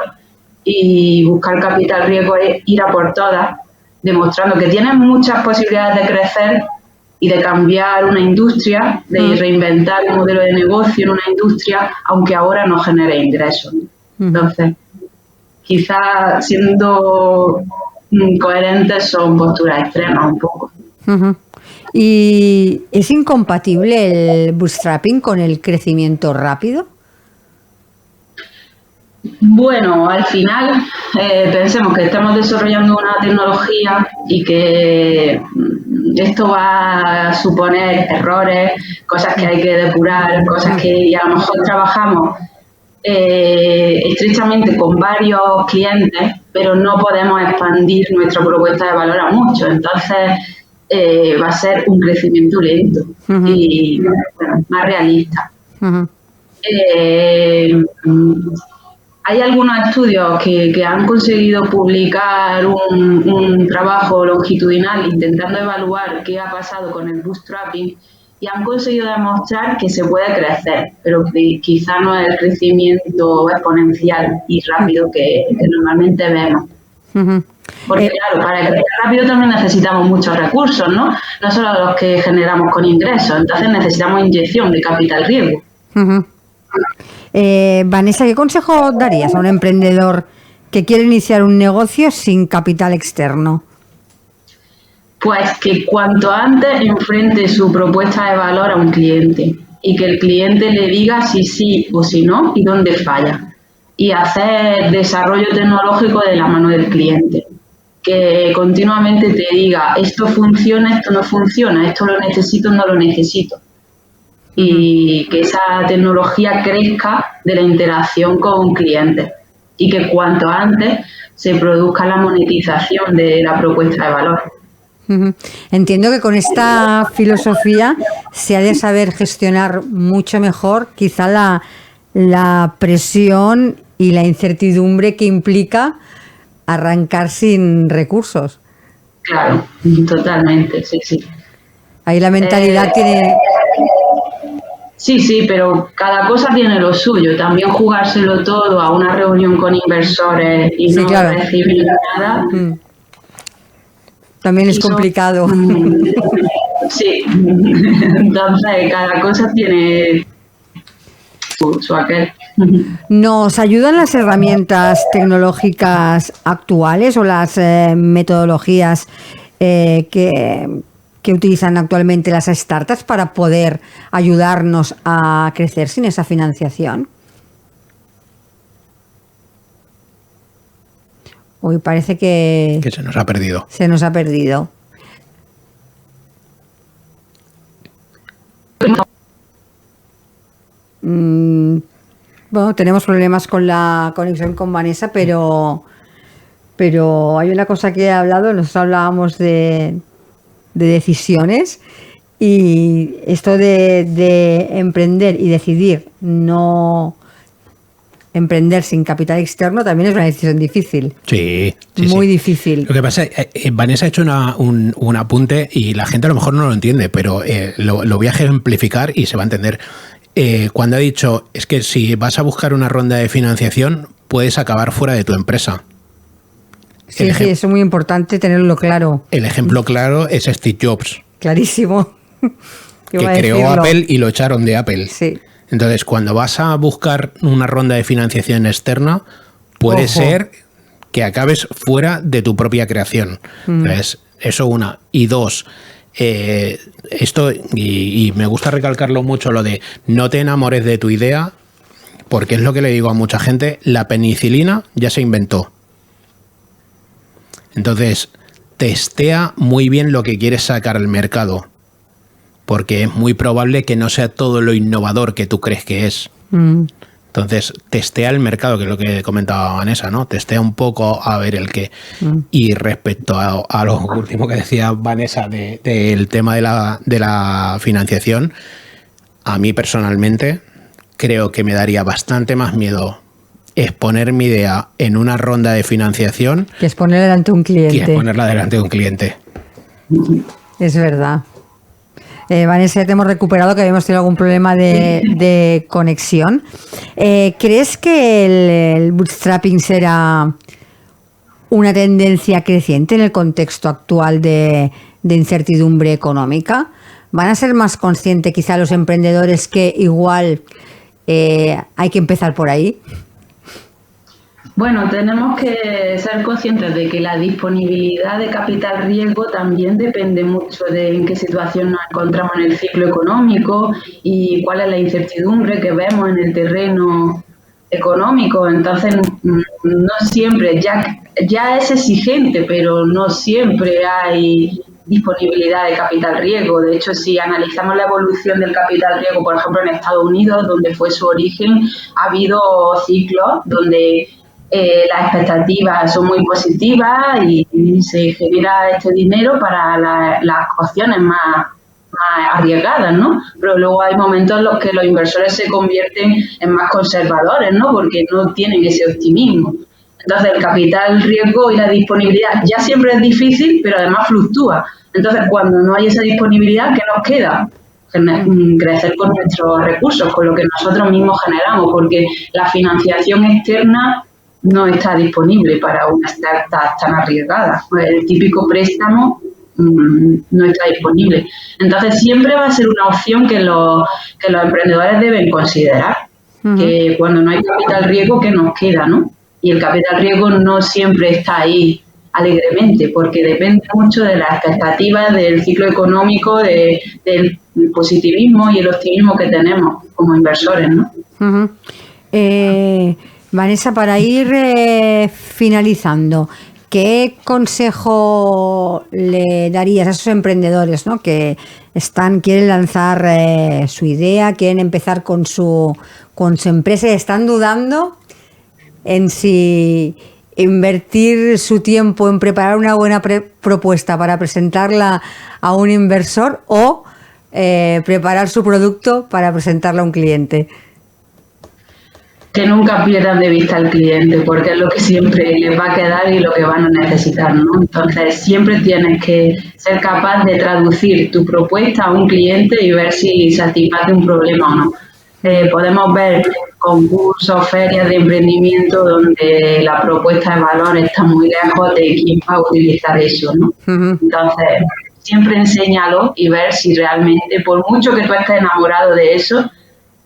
y buscar capital riesgo es ir a por todas, demostrando que tienes muchas posibilidades de crecer y de cambiar una industria, de reinventar un modelo de negocio en una industria, aunque ahora no genere ingresos, ¿no? Entonces, quizás siendo coherentes son posturas extremas un poco. ¿Y es incompatible el bootstrapping con el crecimiento rápido? Bueno, al final pensemos que estamos desarrollando una tecnología y que esto va a suponer errores, cosas que hay que depurar, cosas que a lo mejor trabajamos estrechamente con varios clientes, pero no podemos expandir nuestra propuesta de valor a mucho. Entonces, va a ser un crecimiento lento y más realista. Hay algunos estudios que han conseguido publicar un trabajo longitudinal intentando evaluar qué ha pasado con el bootstrapping y han conseguido demostrar que se puede crecer, pero que quizá no es el crecimiento exponencial y rápido que normalmente vemos. Porque claro, para crecer rápido también necesitamos muchos recursos, ¿no? No solo los que generamos con ingresos, entonces necesitamos inyección de capital riesgo. Vanessa, ¿qué consejo darías a un emprendedor que quiere iniciar un negocio sin capital externo? Pues que cuanto antes enfrente su propuesta de valor a un cliente y que el cliente le diga si sí o si no y dónde falla. Y hacer desarrollo tecnológico de la mano del cliente. Que continuamente te diga esto funciona, esto no funciona, esto lo necesito, no lo necesito. Y que esa tecnología crezca de la interacción con clientes. Y que cuanto antes se produzca la monetización de la propuesta de valor. Entiendo que con esta filosofía se ha de saber gestionar mucho mejor quizá la presión y la incertidumbre que implica arrancar sin recursos. Claro, totalmente, sí. Ahí la mentalidad tiene... Sí, pero cada cosa tiene lo suyo. También jugárselo todo a una reunión con inversores y no recibir nada... También es complicado. Sí, entonces cada cosa tiene su aquel. ¿Nos ayudan las herramientas tecnológicas actuales o las metodologías que utilizan actualmente las startups para poder ayudarnos a crecer sin esa financiación? Hoy parece que se nos ha perdido. Se nos ha perdido. Bueno, tenemos problemas con la conexión con Vanessa, pero hay una cosa que he hablado, nosotros hablábamos de decisiones y esto de emprender y decidir no emprender sin capital externo también es una decisión difícil. Sí. Muy difícil. Lo que pasa es que Vanessa ha hecho un apunte y la gente a lo mejor no lo entiende, pero lo voy a ejemplificar y se va a entender. Cuando ha dicho, es que si vas a buscar una ronda de financiación, puedes acabar fuera de tu empresa. Sí, eso es muy importante tenerlo claro. El ejemplo claro es Steve Jobs. Clarísimo. Que creó Apple y lo echaron de Apple. Sí. Entonces, cuando vas a buscar una ronda de financiación externa, puede ser que acabes fuera de tu propia creación. Entonces, eso una. Y dos, esto, y me gusta recalcarlo mucho, lo de no te enamores de tu idea, porque es lo que le digo a mucha gente, la penicilina ya se inventó. Entonces, testea muy bien lo que quieres sacar al mercado, porque es muy probable que no sea todo lo innovador que tú crees que es. Entonces, testea el mercado, que es lo que comentaba Vanessa, ¿no? Testea un poco a ver el qué. Y respecto a lo último que decía Vanessa del tema de la financiación, a mí personalmente creo que me daría bastante más miedo exponer mi idea en una ronda de financiación que exponerla delante de un cliente. Que exponerla delante de un cliente. Es verdad. Vanessa, ya te hemos recuperado, que habíamos tenido algún problema de conexión. ¿Crees que el bootstrapping será una tendencia creciente en el contexto actual de incertidumbre económica? ¿Van a ser más conscientes quizá los emprendedores que igual hay que empezar por ahí? Bueno, tenemos que ser conscientes de que la disponibilidad de capital riesgo también depende mucho de en qué situación nos encontramos en el ciclo económico y cuál es la incertidumbre que vemos en el terreno económico. Entonces, no siempre, ya es exigente, pero no siempre hay disponibilidad de capital riesgo. De hecho, si analizamos la evolución del capital riesgo, por ejemplo, en Estados Unidos, donde fue su origen, ha habido ciclos donde las expectativas son muy positivas y se genera este dinero para las opciones más arriesgadas, ¿no? Pero luego hay momentos en los que los inversores se convierten en más conservadores, ¿no? Porque no tienen ese optimismo. Entonces, el capital riesgo y la disponibilidad ya siempre es difícil, pero además fluctúa. Entonces, cuando no hay esa disponibilidad, ¿qué nos queda? Crecer con nuestros recursos, con lo que nosotros mismos generamos, porque la financiación externa no está disponible para una startup tan arriesgada. El típico préstamo no está disponible. Entonces, siempre va a ser una opción que los emprendedores deben considerar, que cuando no hay capital riesgo, ¿qué nos queda, no? Y el capital riesgo no siempre está ahí alegremente, porque depende mucho de las expectativas, del ciclo económico, del positivismo y el optimismo que tenemos como inversores, ¿no? Uh-huh. Vanessa, para ir finalizando, ¿qué consejo le darías a esos emprendedores, ¿no?, que quieren lanzar su idea, quieren empezar con su empresa y están dudando en si invertir su tiempo en preparar una buena propuesta para presentarla a un inversor o preparar su producto para presentarla a un cliente? Que nunca pierdan de vista al cliente, porque es lo que siempre les va a quedar y lo que van a necesitar, ¿no? Entonces, siempre tienes que ser capaz de traducir tu propuesta a un cliente y ver si satisface un problema o no. Podemos ver concursos, ferias de emprendimiento donde la propuesta de valor está muy lejos de quién va a utilizar eso, ¿no? Uh-huh. Entonces, siempre enséñalo y ver si realmente, por mucho que tú estés enamorado de eso,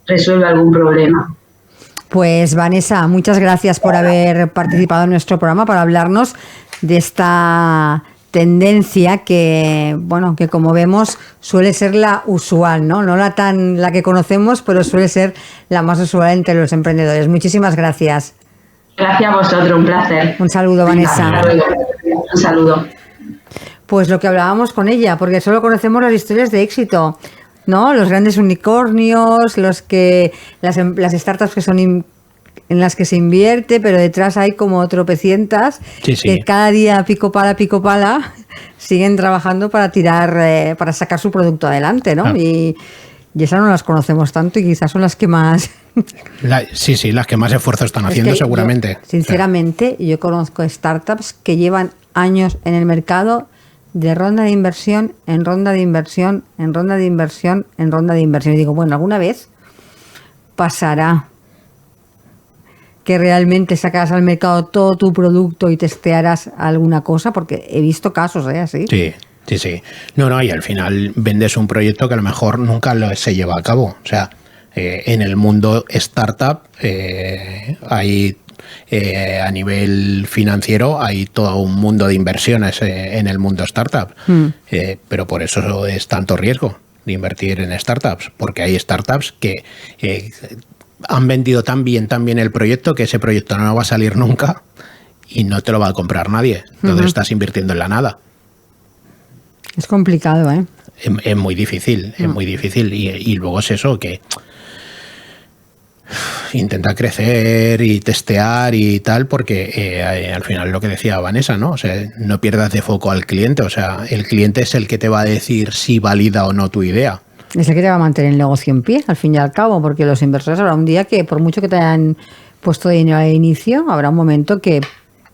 resuelve algún problema. Pues Vanessa, muchas gracias por haber participado en nuestro programa para hablarnos de esta tendencia que, bueno, que como vemos suele ser la usual, ¿no? No la que conocemos, pero suele ser la más usual entre los emprendedores. Muchísimas gracias. Gracias a vosotros, un placer. Un saludo, Vanessa. Hasta luego. Un saludo. Pues lo que hablábamos con ella, porque solo conocemos las historias de éxito, ¿no? Los grandes unicornios, las startups que son en las que se invierte, pero detrás hay como tropecientas que cada día pico pala siguen trabajando para tirar, para sacar su producto adelante, ¿no? Y esas no las conocemos tanto y quizás son las que más... las que más esfuerzo están haciendo seguramente. Sinceramente, yo conozco startups que llevan años en el mercado, de ronda de inversión, en ronda de inversión, en ronda de inversión, en ronda de inversión. Y digo, bueno, alguna vez pasará que realmente sacarás al mercado todo tu producto y testearás alguna cosa, porque he visto casos así. Sí. No, y al final vendes un proyecto que a lo mejor nunca se lleva a cabo. O sea, en el mundo startup hay... a nivel financiero hay todo un mundo de inversiones en el mundo startup, pero por eso es tanto riesgo de invertir en startups, porque hay startups que han vendido tan bien el proyecto que ese proyecto no va a salir nunca y no te lo va a comprar nadie. Entonces estás invirtiendo en la nada. Es complicado, ¿eh? Es muy difícil, y luego es eso, que intenta crecer y testear y tal, porque al final lo que decía Vanessa, ¿no? O sea, no pierdas de foco al cliente. O sea, el cliente es el que te va a decir si valida o no tu idea. Es el que te va a mantener el negocio en pie, al fin y al cabo, porque los inversores habrá un día que, por mucho que te hayan puesto dinero al inicio, habrá un momento que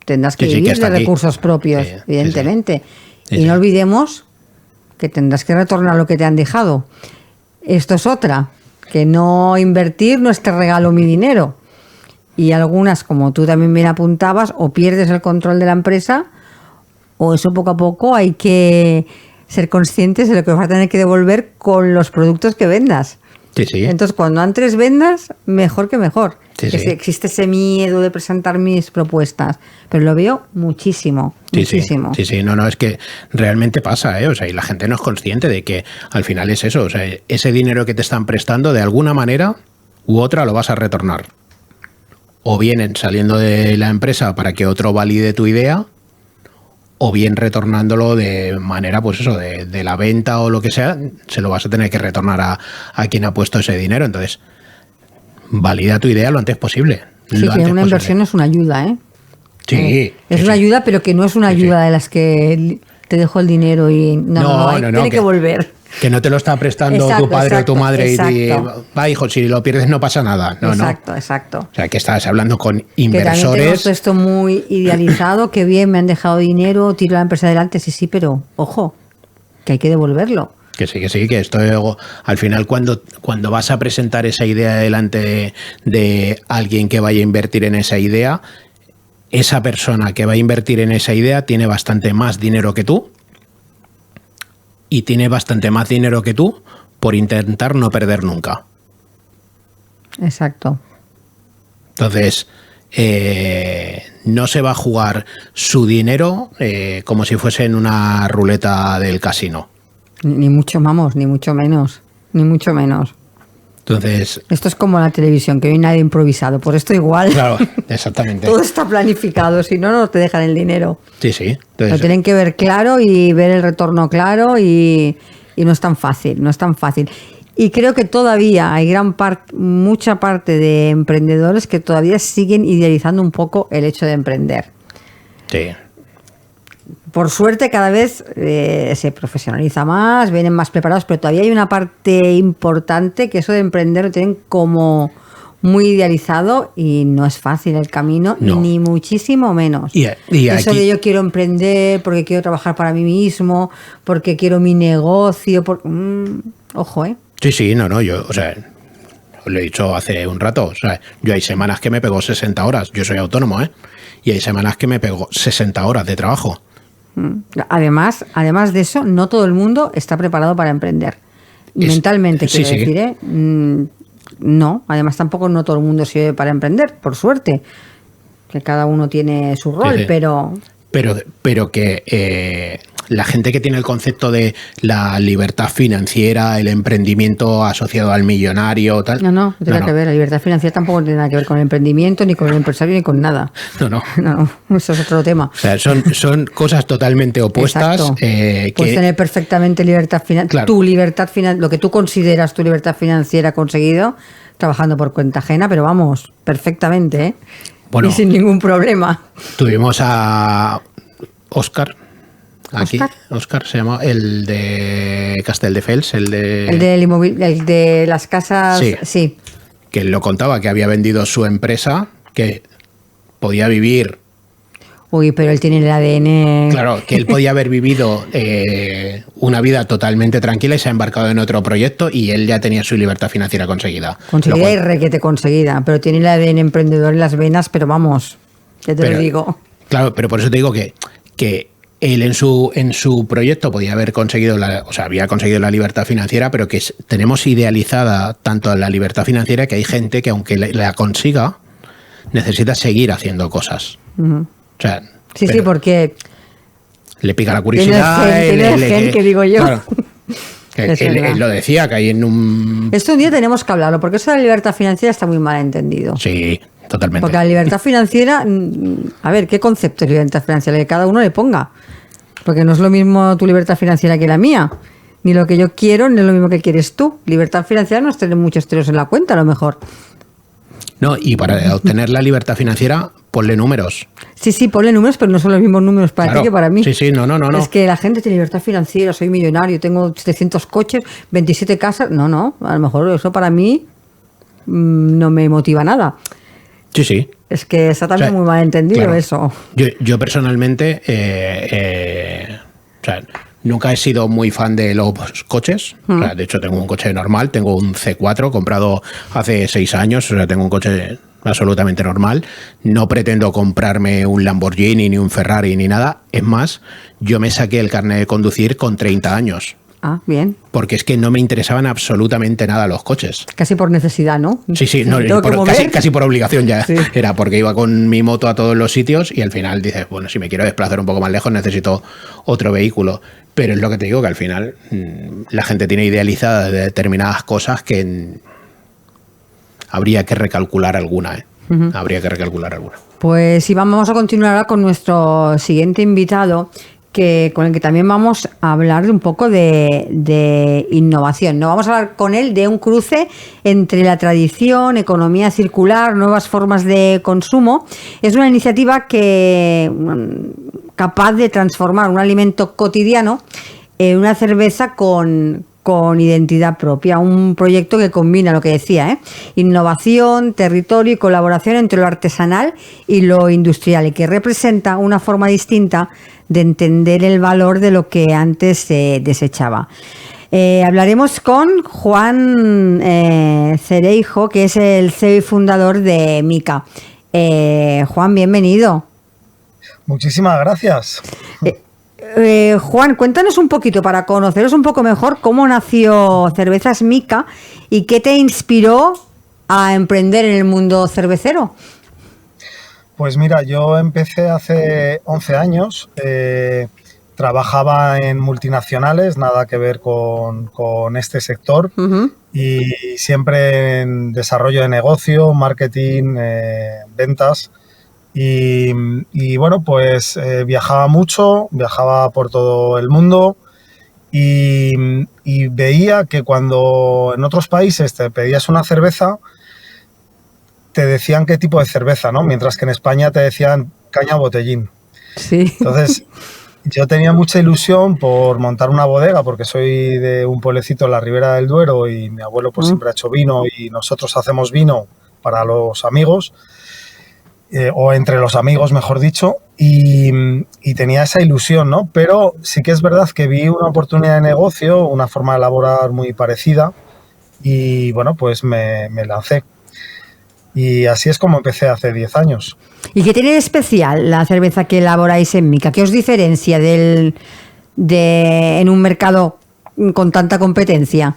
tendrás que vivir de recursos propios, evidentemente. Y no olvidemos que tendrás que retornar lo que te han dejado. Esto es otra. Que no invertir no es te regalo mi dinero. Y algunas, como tú también bien apuntabas, o pierdes el control de la empresa, o eso poco a poco hay que ser conscientes de lo que vas a tener que devolver con los productos que vendas. Entonces, cuando antes vendas, mejor que mejor. Existe ese miedo de presentar mis propuestas, pero lo veo muchísimo. No, es que realmente pasa, o sea, y la gente no es consciente de que al final es eso, o sea, ese dinero que te están prestando, de alguna manera u otra lo vas a retornar. O bien saliendo de la empresa para que otro valide tu idea, o bien retornándolo de manera, pues eso, de la venta o lo que sea, se lo vas a tener que retornar a quien ha puesto ese dinero. Entonces, valida tu idea lo antes posible. Sí, que una inversión es una ayuda, ¿eh? Sí. Es una ayuda, pero que no es una ayuda de las que te dejo el dinero y tiene que volver. Que no te lo está prestando tu padre o tu madre y va, hijo, si lo pierdes no pasa nada. Exacto. O sea, que estás hablando con inversores. Que también tengo esto muy idealizado, que bien, me han dejado dinero, tiro la empresa adelante, sí, pero ojo, que hay que devolverlo. Que sí, que esto al final cuando vas a presentar esa idea delante de alguien que vaya a invertir en esa idea, esa persona que va a invertir en esa idea tiene bastante más dinero que tú y tiene bastante más dinero que tú por intentar no perder nunca. Exacto. Entonces, no se va a jugar su dinero como si fuese en una ruleta del casino. Ni mucho, vamos, ni mucho menos. Ni mucho menos. Entonces... Esto es como la televisión, que no hay nada improvisado. Por esto igual. Claro, exactamente. Todo está planificado, si no, no te dejan el dinero. Sí, sí. Entonces, lo tienen que ver claro y ver el retorno claro y no es tan fácil, no es tan fácil. Y creo que todavía hay mucha parte de emprendedores que todavía siguen idealizando un poco el hecho de emprender. Sí. Por suerte cada vez se profesionaliza más, vienen más preparados, pero todavía hay una parte importante que eso de emprender lo tienen como muy idealizado y no es fácil el camino, no. Ni muchísimo menos. Y eso aquí... de yo quiero emprender porque quiero trabajar para mí mismo, porque quiero mi negocio, ojo, Sí, no, yo, o sea, os lo he dicho hace un rato, o sea, yo hay semanas que me pego 60 horas, yo soy autónomo, y hay semanas que me pego 60 horas de trabajo. Además de eso, no todo el mundo está preparado para emprender. Mentalmente, quiero decir, no, además tampoco no todo el mundo sirve para emprender, por suerte, que cada uno tiene su rol, pero que la gente que tiene el concepto de la libertad financiera, el emprendimiento asociado al millonario, tal. No tiene que ver. La libertad financiera tampoco tiene nada que ver con el emprendimiento, ni con el empresario, ni con nada. No, eso es otro tema. O sea, son cosas totalmente opuestas. Puedes tener perfectamente libertad financiera, claro. Tu libertad financiera, lo que tú consideras tu libertad financiera conseguido, trabajando por cuenta ajena, pero vamos, perfectamente, Bueno, y sin ningún problema. Tuvimos a Óscar. Aquí, Óscar se llama, el de Castelldefels, el de las casas, sí. Que él lo contaba, que había vendido su empresa, que podía vivir... Uy, pero él tiene el ADN... Claro, que él podía haber vivido una vida totalmente tranquila y se ha embarcado en otro proyecto y él ya tenía su libertad financiera conseguida. Conseguida y requete conseguida, pero tiene el ADN emprendedor en las venas, pero vamos, ya te lo digo. Claro, pero por eso te digo que él en su proyecto podía haber conseguido había conseguido la libertad financiera, pero que tenemos idealizada tanto la libertad financiera que hay gente que aunque la consiga, necesita seguir haciendo cosas. Uh-huh. O sea, sí, porque le pica la curiosidad. Tiene el gen que digo yo. Claro, él lo decía, que hay en un... Esto un día tenemos que hablarlo, porque eso de la libertad financiera está muy mal entendido. Sí, totalmente. Porque la libertad financiera, a ver, ¿qué concepto es libertad financiera? Que cada uno le ponga. Porque no es lo mismo tu libertad financiera que la mía. Ni lo que yo quiero, ni es lo mismo que quieres tú. Libertad financiera no es tener muchos ceros en la cuenta, a lo mejor. No, y para obtener la libertad financiera, ponle números. Sí, ponle números, pero no son los mismos números para ti que para mí. Sí, no. Es que la gente tiene libertad financiera, soy millonario, tengo 700 coches, 27 casas. No, a lo mejor eso para mí no me motiva nada. Sí. Es que está también muy mal entendido, claro. Eso. Yo personalmente, nunca he sido muy fan de los coches. O sea, de hecho, tengo un coche normal, tengo un C4 comprado hace 6 años, o sea, tengo un coche absolutamente normal. No pretendo comprarme un Lamborghini, ni un Ferrari, ni nada. Es más, yo me saqué el carnet de conducir con 30 años. Ah, bien. Porque es que no me interesaban absolutamente nada los coches. Casi por necesidad, ¿no? Sí, no, casi por obligación ya. Sí. Era porque iba con mi moto a todos los sitios y al final dices, bueno, si me quiero desplazar un poco más lejos necesito otro vehículo. Pero es lo que te digo, que al final la gente tiene idealizadas determinadas cosas que habría que recalcular alguna, Uh-huh. Habría que recalcular alguna. Pues sí, vamos a continuar ahora con nuestro siguiente invitado, con el que también vamos a hablar de un poco de innovación. No vamos a hablar con él de un cruce entre la tradición, economía circular, nuevas formas de consumo. Es una iniciativa capaz de transformar un alimento cotidiano en una cerveza con identidad propia. Un proyecto que combina lo que decía, innovación, territorio y colaboración entre lo artesanal y lo industrial, y que representa una forma distinta de entender el valor de lo que antes se desechaba. Hablaremos con Juan Cereijo, que es el CEO y fundador de Mica. Juan, bienvenido. Muchísimas gracias. Juan, cuéntanos un poquito, para conoceros un poco mejor, cómo nació Cervezas Mica y qué te inspiró a emprender en el mundo cervecero. Pues mira, yo empecé hace 11 años, trabajaba en multinacionales, nada que ver con este sector, y siempre en desarrollo de negocio, marketing, ventas. Y bueno, pues viajaba mucho, viajaba por todo el mundo y veía que cuando en otros países te pedías una cerveza, te decían qué tipo de cerveza, ¿no? Mientras que en España te decían caña o botellín. Sí. Entonces, yo tenía mucha ilusión por montar una bodega, porque soy de un pueblecito en la Ribera del Duero y mi abuelo pues siempre ha hecho vino y nosotros hacemos vino para los amigos, o entre los amigos, mejor dicho, y tenía esa ilusión, ¿no? Pero sí que es verdad que vi una oportunidad de negocio, una forma de elaborar muy parecida y, bueno, pues me lancé. Y así es como empecé hace 10 años. ¿Y qué tiene de especial la cerveza que elaboráis en Mica? ¿Qué os diferencia en un mercado con tanta competencia?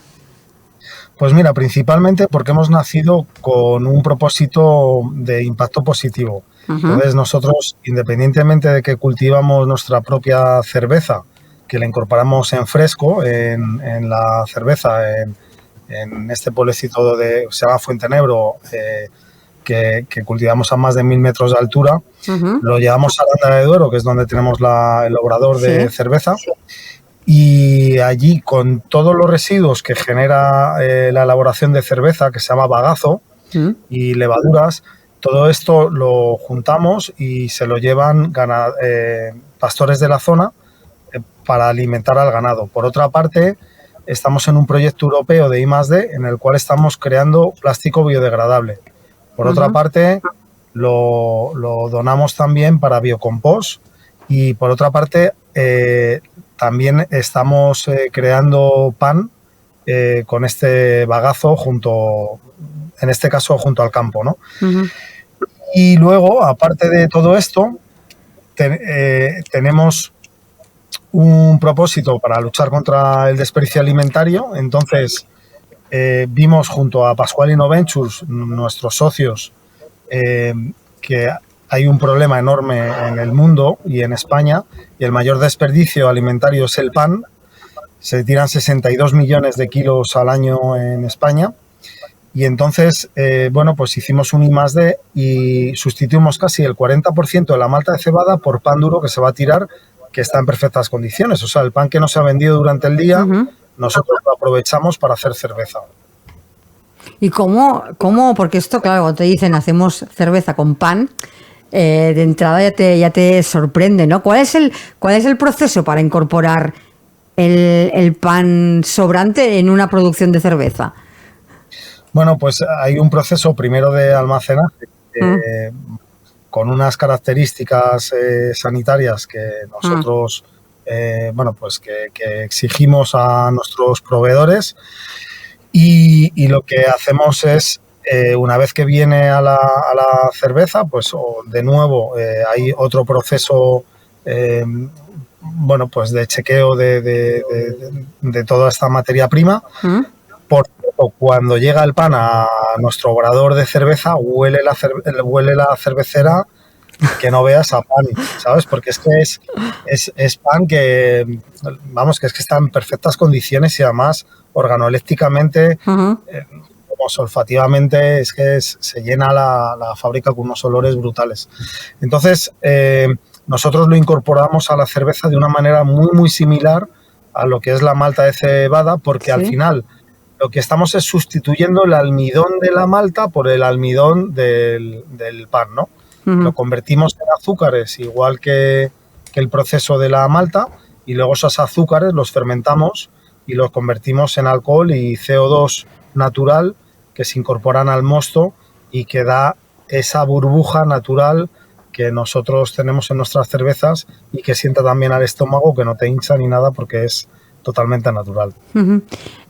Pues mira, principalmente porque hemos nacido con un propósito de impacto positivo. Entonces nosotros, independientemente de que cultivamos nuestra propia cerveza, que la incorporamos en fresco, en la cerveza, en este pueblecito se llama Fuentenebro, que cultivamos a más de 1000 metros de altura, lo llevamos a Aranda de Duero, que es donde tenemos el obrador de cerveza, y allí con todos los residuos que genera la elaboración de cerveza, que se llama bagazo, y levaduras, todo esto lo juntamos y se lo llevan pastores de la zona para alimentar al ganado. Por otra parte, estamos en un proyecto europeo de I+D en el cual estamos creando plástico biodegradable. Por otra parte, lo donamos también para biocompost y por otra parte también estamos creando pan con este bagazo en este caso junto al campo, ¿no? Y luego, aparte de todo esto, tenemos un propósito para luchar contra el desperdicio alimentario. Entonces, vimos junto a Pascual Innoventures, nuestros socios, que hay un problema enorme en el mundo y en España, y el mayor desperdicio alimentario es el pan. Se tiran 62 millones de kilos al año en España. Y entonces, bueno, pues hicimos un I+D y sustituimos casi el 40% de la malta de cebada por pan duro que se va a tirar, que está en perfectas condiciones. O sea, el pan que no se ha vendido durante el día, nosotros lo aprovechamos para hacer cerveza. ¿Y cómo? Porque esto, claro, cuando te dicen hacemos cerveza con pan, de entrada ya te sorprende, ¿no? ¿Cuál es el proceso para incorporar el pan sobrante en una producción de cerveza? Bueno, pues hay un proceso primero de almacenaje con unas características sanitarias que nosotros bueno, pues que exigimos a nuestros proveedores y lo que hacemos es una vez que viene a la cerveza, pues de nuevo hay otro proceso bueno, pues de chequeo de toda esta materia prima. Por cierto, cuando llega el pan a nuestro obrador de cerveza, huele la cervecera que no veas a pan, ¿sabes? Porque es que es pan que, vamos, que es que está en perfectas condiciones y además organolépticamente, como olfativamente, es que se llena la fábrica con unos olores brutales. Entonces, nosotros lo incorporamos a la cerveza de una manera muy, muy similar a lo que es la malta de cebada, porque al final lo que estamos es sustituyendo el almidón de la malta por el almidón del pan, ¿no? Lo convertimos en azúcares, igual que el proceso de la malta, y luego esos azúcares los fermentamos y los convertimos en alcohol y CO2 natural que se incorporan al mosto y que da esa burbuja natural que nosotros tenemos en nuestras cervezas y que sienta también al estómago, que no te hincha ni nada porque es totalmente natural.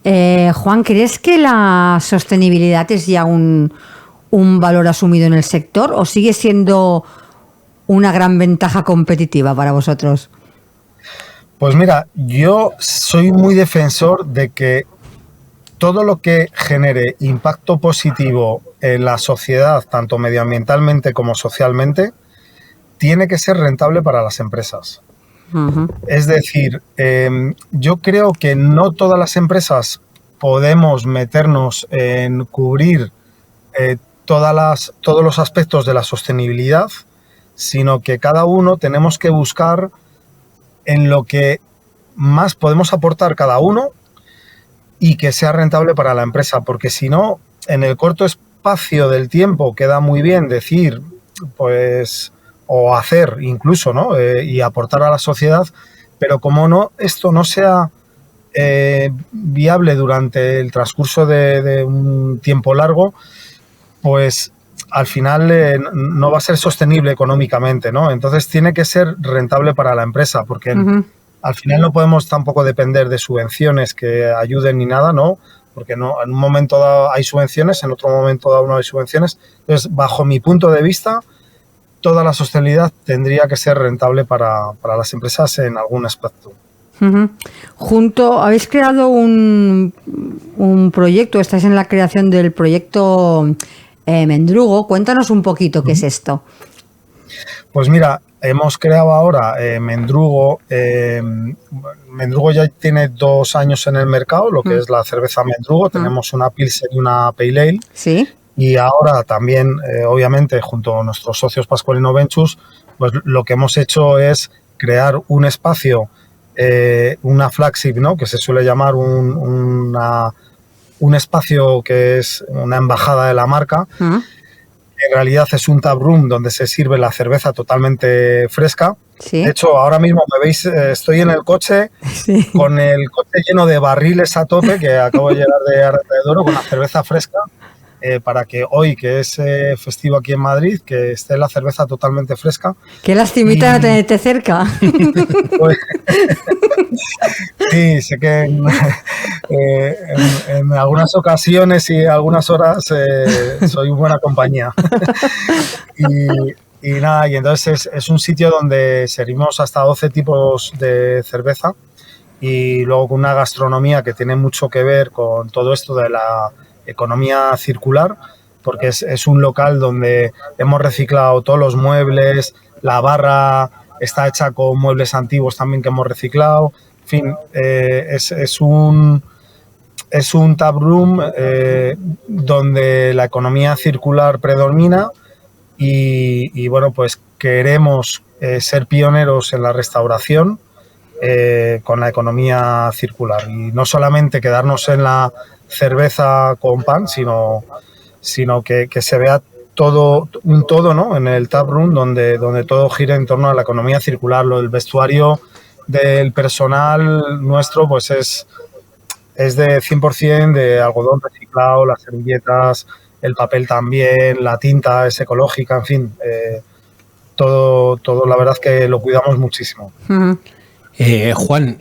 Juan, ¿crees que la sostenibilidad es ya un valor asumido en el sector o sigue siendo una gran ventaja competitiva para vosotros? Pues mira, yo soy muy defensor de que todo lo que genere impacto positivo la sociedad, tanto medioambientalmente como socialmente, tiene que ser rentable para las empresas. Es decir, yo creo que no todas las empresas podemos meternos en cubrir todos los aspectos de la sostenibilidad, sino que cada uno tenemos que buscar en lo que más podemos aportar cada uno y que sea rentable para la empresa, porque si no, en el corto espacio del tiempo queda muy bien decir, pues, o hacer incluso, ¿no? Y aportar a la sociedad, pero como no, esto no sea viable durante el transcurso de un tiempo largo, pues al final no va a ser sostenible económicamente, ¿no? Entonces tiene que ser rentable para la empresa, porque al final no podemos tampoco depender de subvenciones que ayuden ni nada, ¿no? Porque no, en un momento dado hay subvenciones, en otro momento dado no hay subvenciones. Entonces, bajo mi punto de vista, toda la sostenibilidad tendría que ser rentable para las empresas en algún aspecto. Habéis creado un proyecto, estáis en la creación del proyecto Mendrugo. Cuéntanos un poquito qué es esto. Pues mira, hemos creado ahora Mendrugo. Mendrugo ya tiene 2 años en el mercado, lo que es la cerveza Mendrugo. Tenemos una Pilsen y una Pale Ale. Sí. Y ahora también, obviamente, junto a nuestros socios Pascualino Ventures, pues lo que hemos hecho es crear un espacio, una flagship, ¿no? Que se suele llamar un espacio que es una embajada de la marca. En realidad es un tap room donde se sirve la cerveza totalmente fresca. Sí. De hecho, ahora mismo me veis, estoy en el coche, sí, con el coche lleno de barriles a tope, que acabo de llegar de Aranda de Duero, con la cerveza fresca, para que hoy, que es festivo aquí en Madrid, que esté la cerveza totalmente fresca. Qué lastimita no tenerte cerca. Pues, sí, sé que en algunas ocasiones y algunas horas soy buena compañía. Y nada, y entonces es un sitio donde servimos hasta 12 tipos de cerveza y luego con una gastronomía que tiene mucho que ver con todo esto de la economía circular, porque es un local donde hemos reciclado todos los muebles, la barra está hecha con muebles antiguos también que hemos reciclado. En fin, es un tap room donde la economía circular predomina y bueno, pues queremos ser pioneros en la restauración con la economía circular y no solamente quedarnos en la cerveza con pan, sino que se vea un todo, ¿no? En el tap room donde todo gira en torno a la economía circular. Lo del vestuario del personal nuestro pues es de 100% de algodón reciclado, las servilletas, el papel también, la tinta es ecológica, en fin, todo la verdad es que lo cuidamos muchísimo. Juan,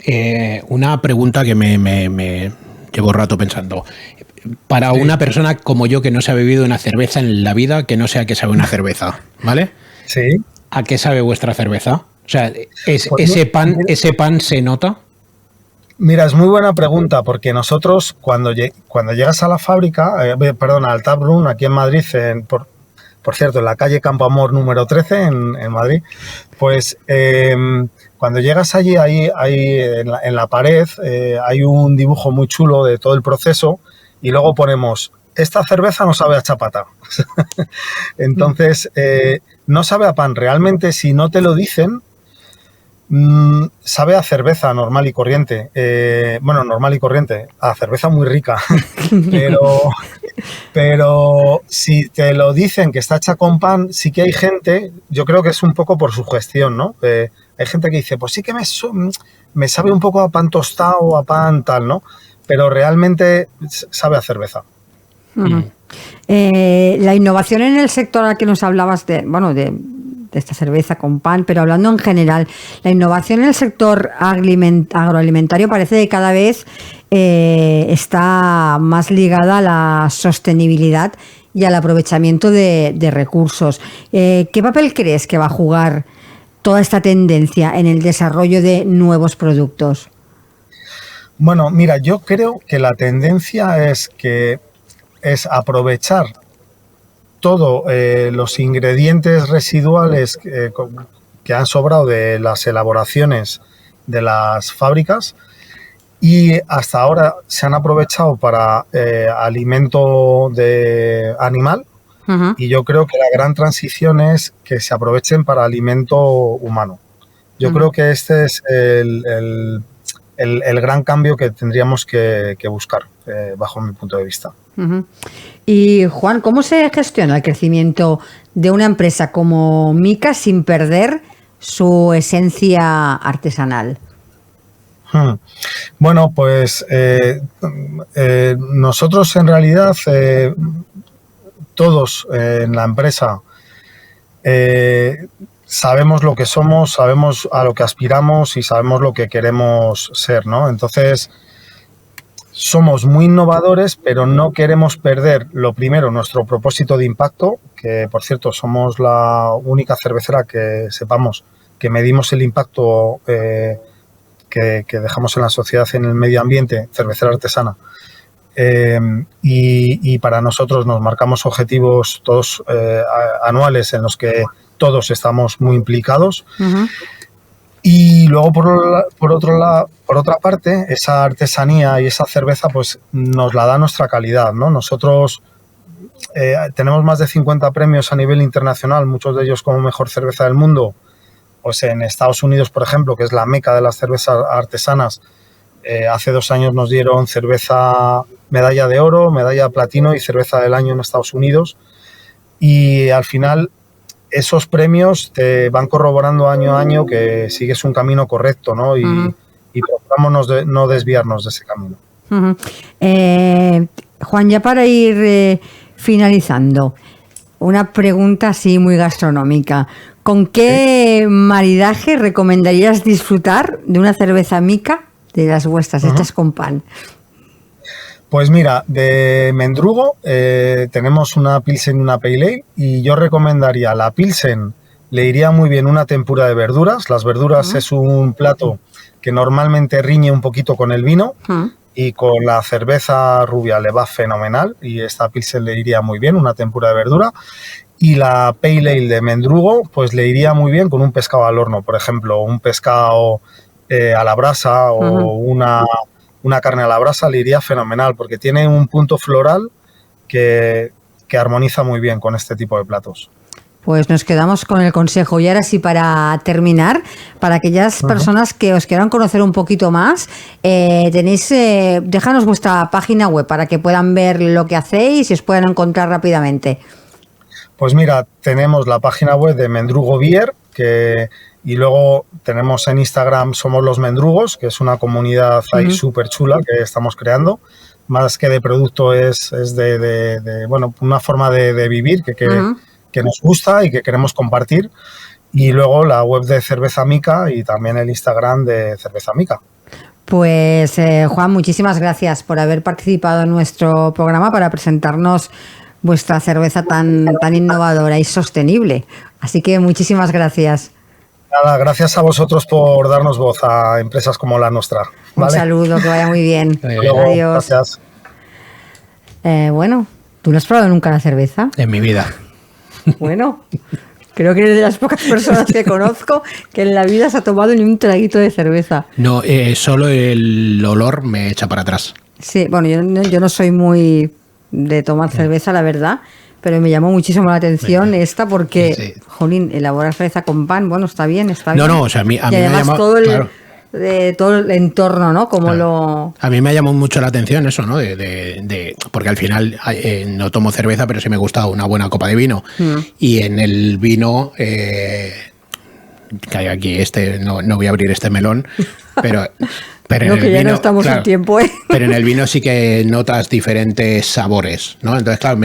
una pregunta que me llevo rato pensando. Para una persona como yo que no se ha bebido una cerveza en la vida, que no sé a qué sabe una cerveza, ¿vale? Sí. ¿A qué sabe vuestra cerveza? O sea, ¿ese pan se nota? Mira, es muy buena pregunta, porque nosotros cuando llegas a la fábrica, al tap room aquí en Madrid, por cierto, en la calle Campo Amor número 13 en Madrid, pues cuando llegas allí, en la pared hay un dibujo muy chulo de todo el proceso y luego ponemos, esta cerveza no sabe a chapata. Entonces, no sabe a pan. Realmente, si no te lo dicen, sabe a cerveza normal y corriente. Normal y corriente, a cerveza muy rica. Pero si te lo dicen que está hecha con pan, sí que hay gente, yo creo que es un poco por sugestión, ¿no? Hay gente que dice, pues sí que me sabe un poco a pan tostado, a pan tal, ¿no? Pero realmente sabe a cerveza. La innovación en el sector al que nos hablabas de esta cerveza con pan, pero hablando en general, la innovación en el sector agroalimentario parece que cada vez está más ligada a la sostenibilidad y al aprovechamiento de recursos. ¿Qué papel crees que va a jugar toda esta tendencia en el desarrollo de nuevos productos? Bueno, mira, yo creo que la tendencia es aprovechar todo los ingredientes residuales que han sobrado de las elaboraciones de las fábricas y hasta ahora se han aprovechado para alimento de animal. Y yo creo que la gran transición es que se aprovechen para alimento humano. Yo creo que este es el gran cambio que tendríamos que buscar, bajo mi punto de vista. Y Juan, ¿cómo se gestiona el crecimiento de una empresa como Mica sin perder su esencia artesanal? Bueno, pues nosotros en realidad, todos en la empresa, sabemos lo que somos, sabemos a lo que aspiramos y sabemos lo que queremos ser, ¿no? Entonces, somos muy innovadores, pero no queremos perder, lo primero, nuestro propósito de impacto, que por cierto somos la única cervecera que sepamos que medimos el impacto que dejamos en la sociedad, en el medio ambiente, cervecera artesana. Y para nosotros nos marcamos objetivos todos anuales en los que todos estamos muy implicados. Y luego, por otra parte, esa artesanía y esa cerveza pues nos la da nuestra calidad, ¿no? Nosotros tenemos más de 50 premios a nivel internacional, muchos de ellos como mejor cerveza del mundo. Pues en Estados Unidos, por ejemplo, que es la meca de las cervezas artesanas, hace 2 años nos dieron cerveza medalla de oro, medalla de platino y cerveza del año en Estados Unidos. Y al final esos premios te van corroborando año a año que sigues un camino correcto, ¿no? Y procuramos no desviarnos de ese camino. Juan, ya para ir finalizando, una pregunta así muy gastronómica. ¿Con qué maridaje recomendarías disfrutar de una cerveza Mica de las vuestras hechas con pan? Pues mira, de Mendrugo tenemos una Pilsen y una Pale Ale, y yo recomendaría la Pilsen, le iría muy bien una tempura de verduras. Las verduras es un plato que normalmente riñe un poquito con el vino y con la cerveza rubia le va fenomenal, y esta Pilsen le iría muy bien, una tempura de verdura. Y la Pale Ale de Mendrugo pues le iría muy bien con un pescado al horno, por ejemplo, un pescado a la brasa o una carne a la brasa le iría fenomenal, porque tiene un punto floral que armoniza muy bien con este tipo de platos. Pues nos quedamos con el consejo. Y ahora sí, para terminar, para aquellas personas que os quieran conocer un poquito más, déjanos vuestra página web para que puedan ver lo que hacéis y os puedan encontrar rápidamente. Pues mira, tenemos la página web de Mendrugo Beer, y luego tenemos en Instagram Somos los Mendrugos, que es una comunidad ahí súper chula que estamos creando. Más que de producto es de bueno, una forma de vivir que nos gusta y que queremos compartir. Y luego la web de Cerveza Mica y también el Instagram de Cerveza Mica. Pues Juan, muchísimas gracias por haber participado en nuestro programa para presentarnos vuestra cerveza tan innovadora y sostenible. Así que muchísimas gracias. Nada, gracias a vosotros por darnos voz a empresas como la nuestra. ¿Vale? Un saludo, que vaya muy bien. Adiós. Gracias. Bueno, ¿tú no has probado nunca la cerveza? En mi vida. Bueno, creo que eres de las pocas personas que conozco que en la vida se ha tomado ni un traguito de cerveza. No, solo el olor me echa para atrás. Sí, bueno, yo no soy muy de tomar cerveza, la verdad, pero me llamó muchísimo la atención esta porque, sí. Jolín, elaborar cerveza con pan, bueno, está bien. No, o sea, a mí y además me ha todo llamado, todo el entorno, ¿no? Como claro. A mí me ha llamado mucho la atención eso, ¿no? Porque al final no tomo cerveza, pero sí me gusta una buena copa de vino. Y en el vino, que hay aquí no voy a abrir este melón, pero no, en que el ya vino, no estamos en tiempo, ¿eh? Pero en el vino sí que notas diferentes sabores, ¿no? Entonces, claro,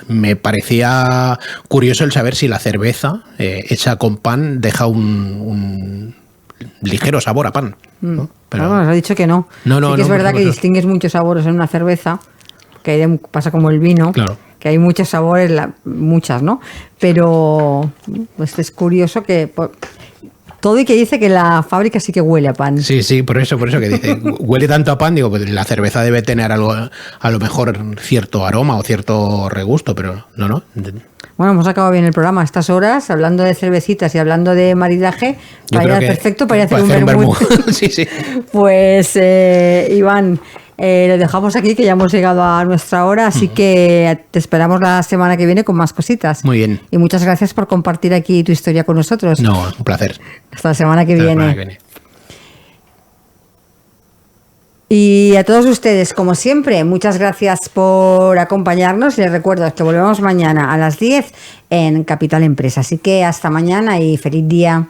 me parecía curioso el saber si la cerveza hecha con pan deja un ligero sabor a pan, ¿no? Pero nos ha dicho que no. Sí que es verdad que distingues muchos sabores en una cerveza, que pasa como el vino, claro, que hay muchos sabores, muchas, ¿no? Pero pues es curioso que Todo y que dice que la fábrica sí que huele a pan. Sí, por eso que dice, huele tanto a pan, digo, pues la cerveza debe tener algo, a lo mejor cierto aroma o cierto regusto, pero no. Bueno, hemos acabado bien el programa a estas horas, hablando de cervecitas y hablando de maridaje. Perfecto para hacer un vermut. Sí. Pues, Iván, lo dejamos aquí, que ya hemos llegado a nuestra hora, así que te esperamos la semana que viene con más cositas. Muy bien. Y muchas gracias por compartir aquí tu historia con nosotros. No, un placer. Hasta la semana que viene. Y a todos ustedes, como siempre, muchas gracias por acompañarnos. Les recuerdo que volvemos mañana a las 10 en Capital Empresa. Así que hasta mañana y feliz día.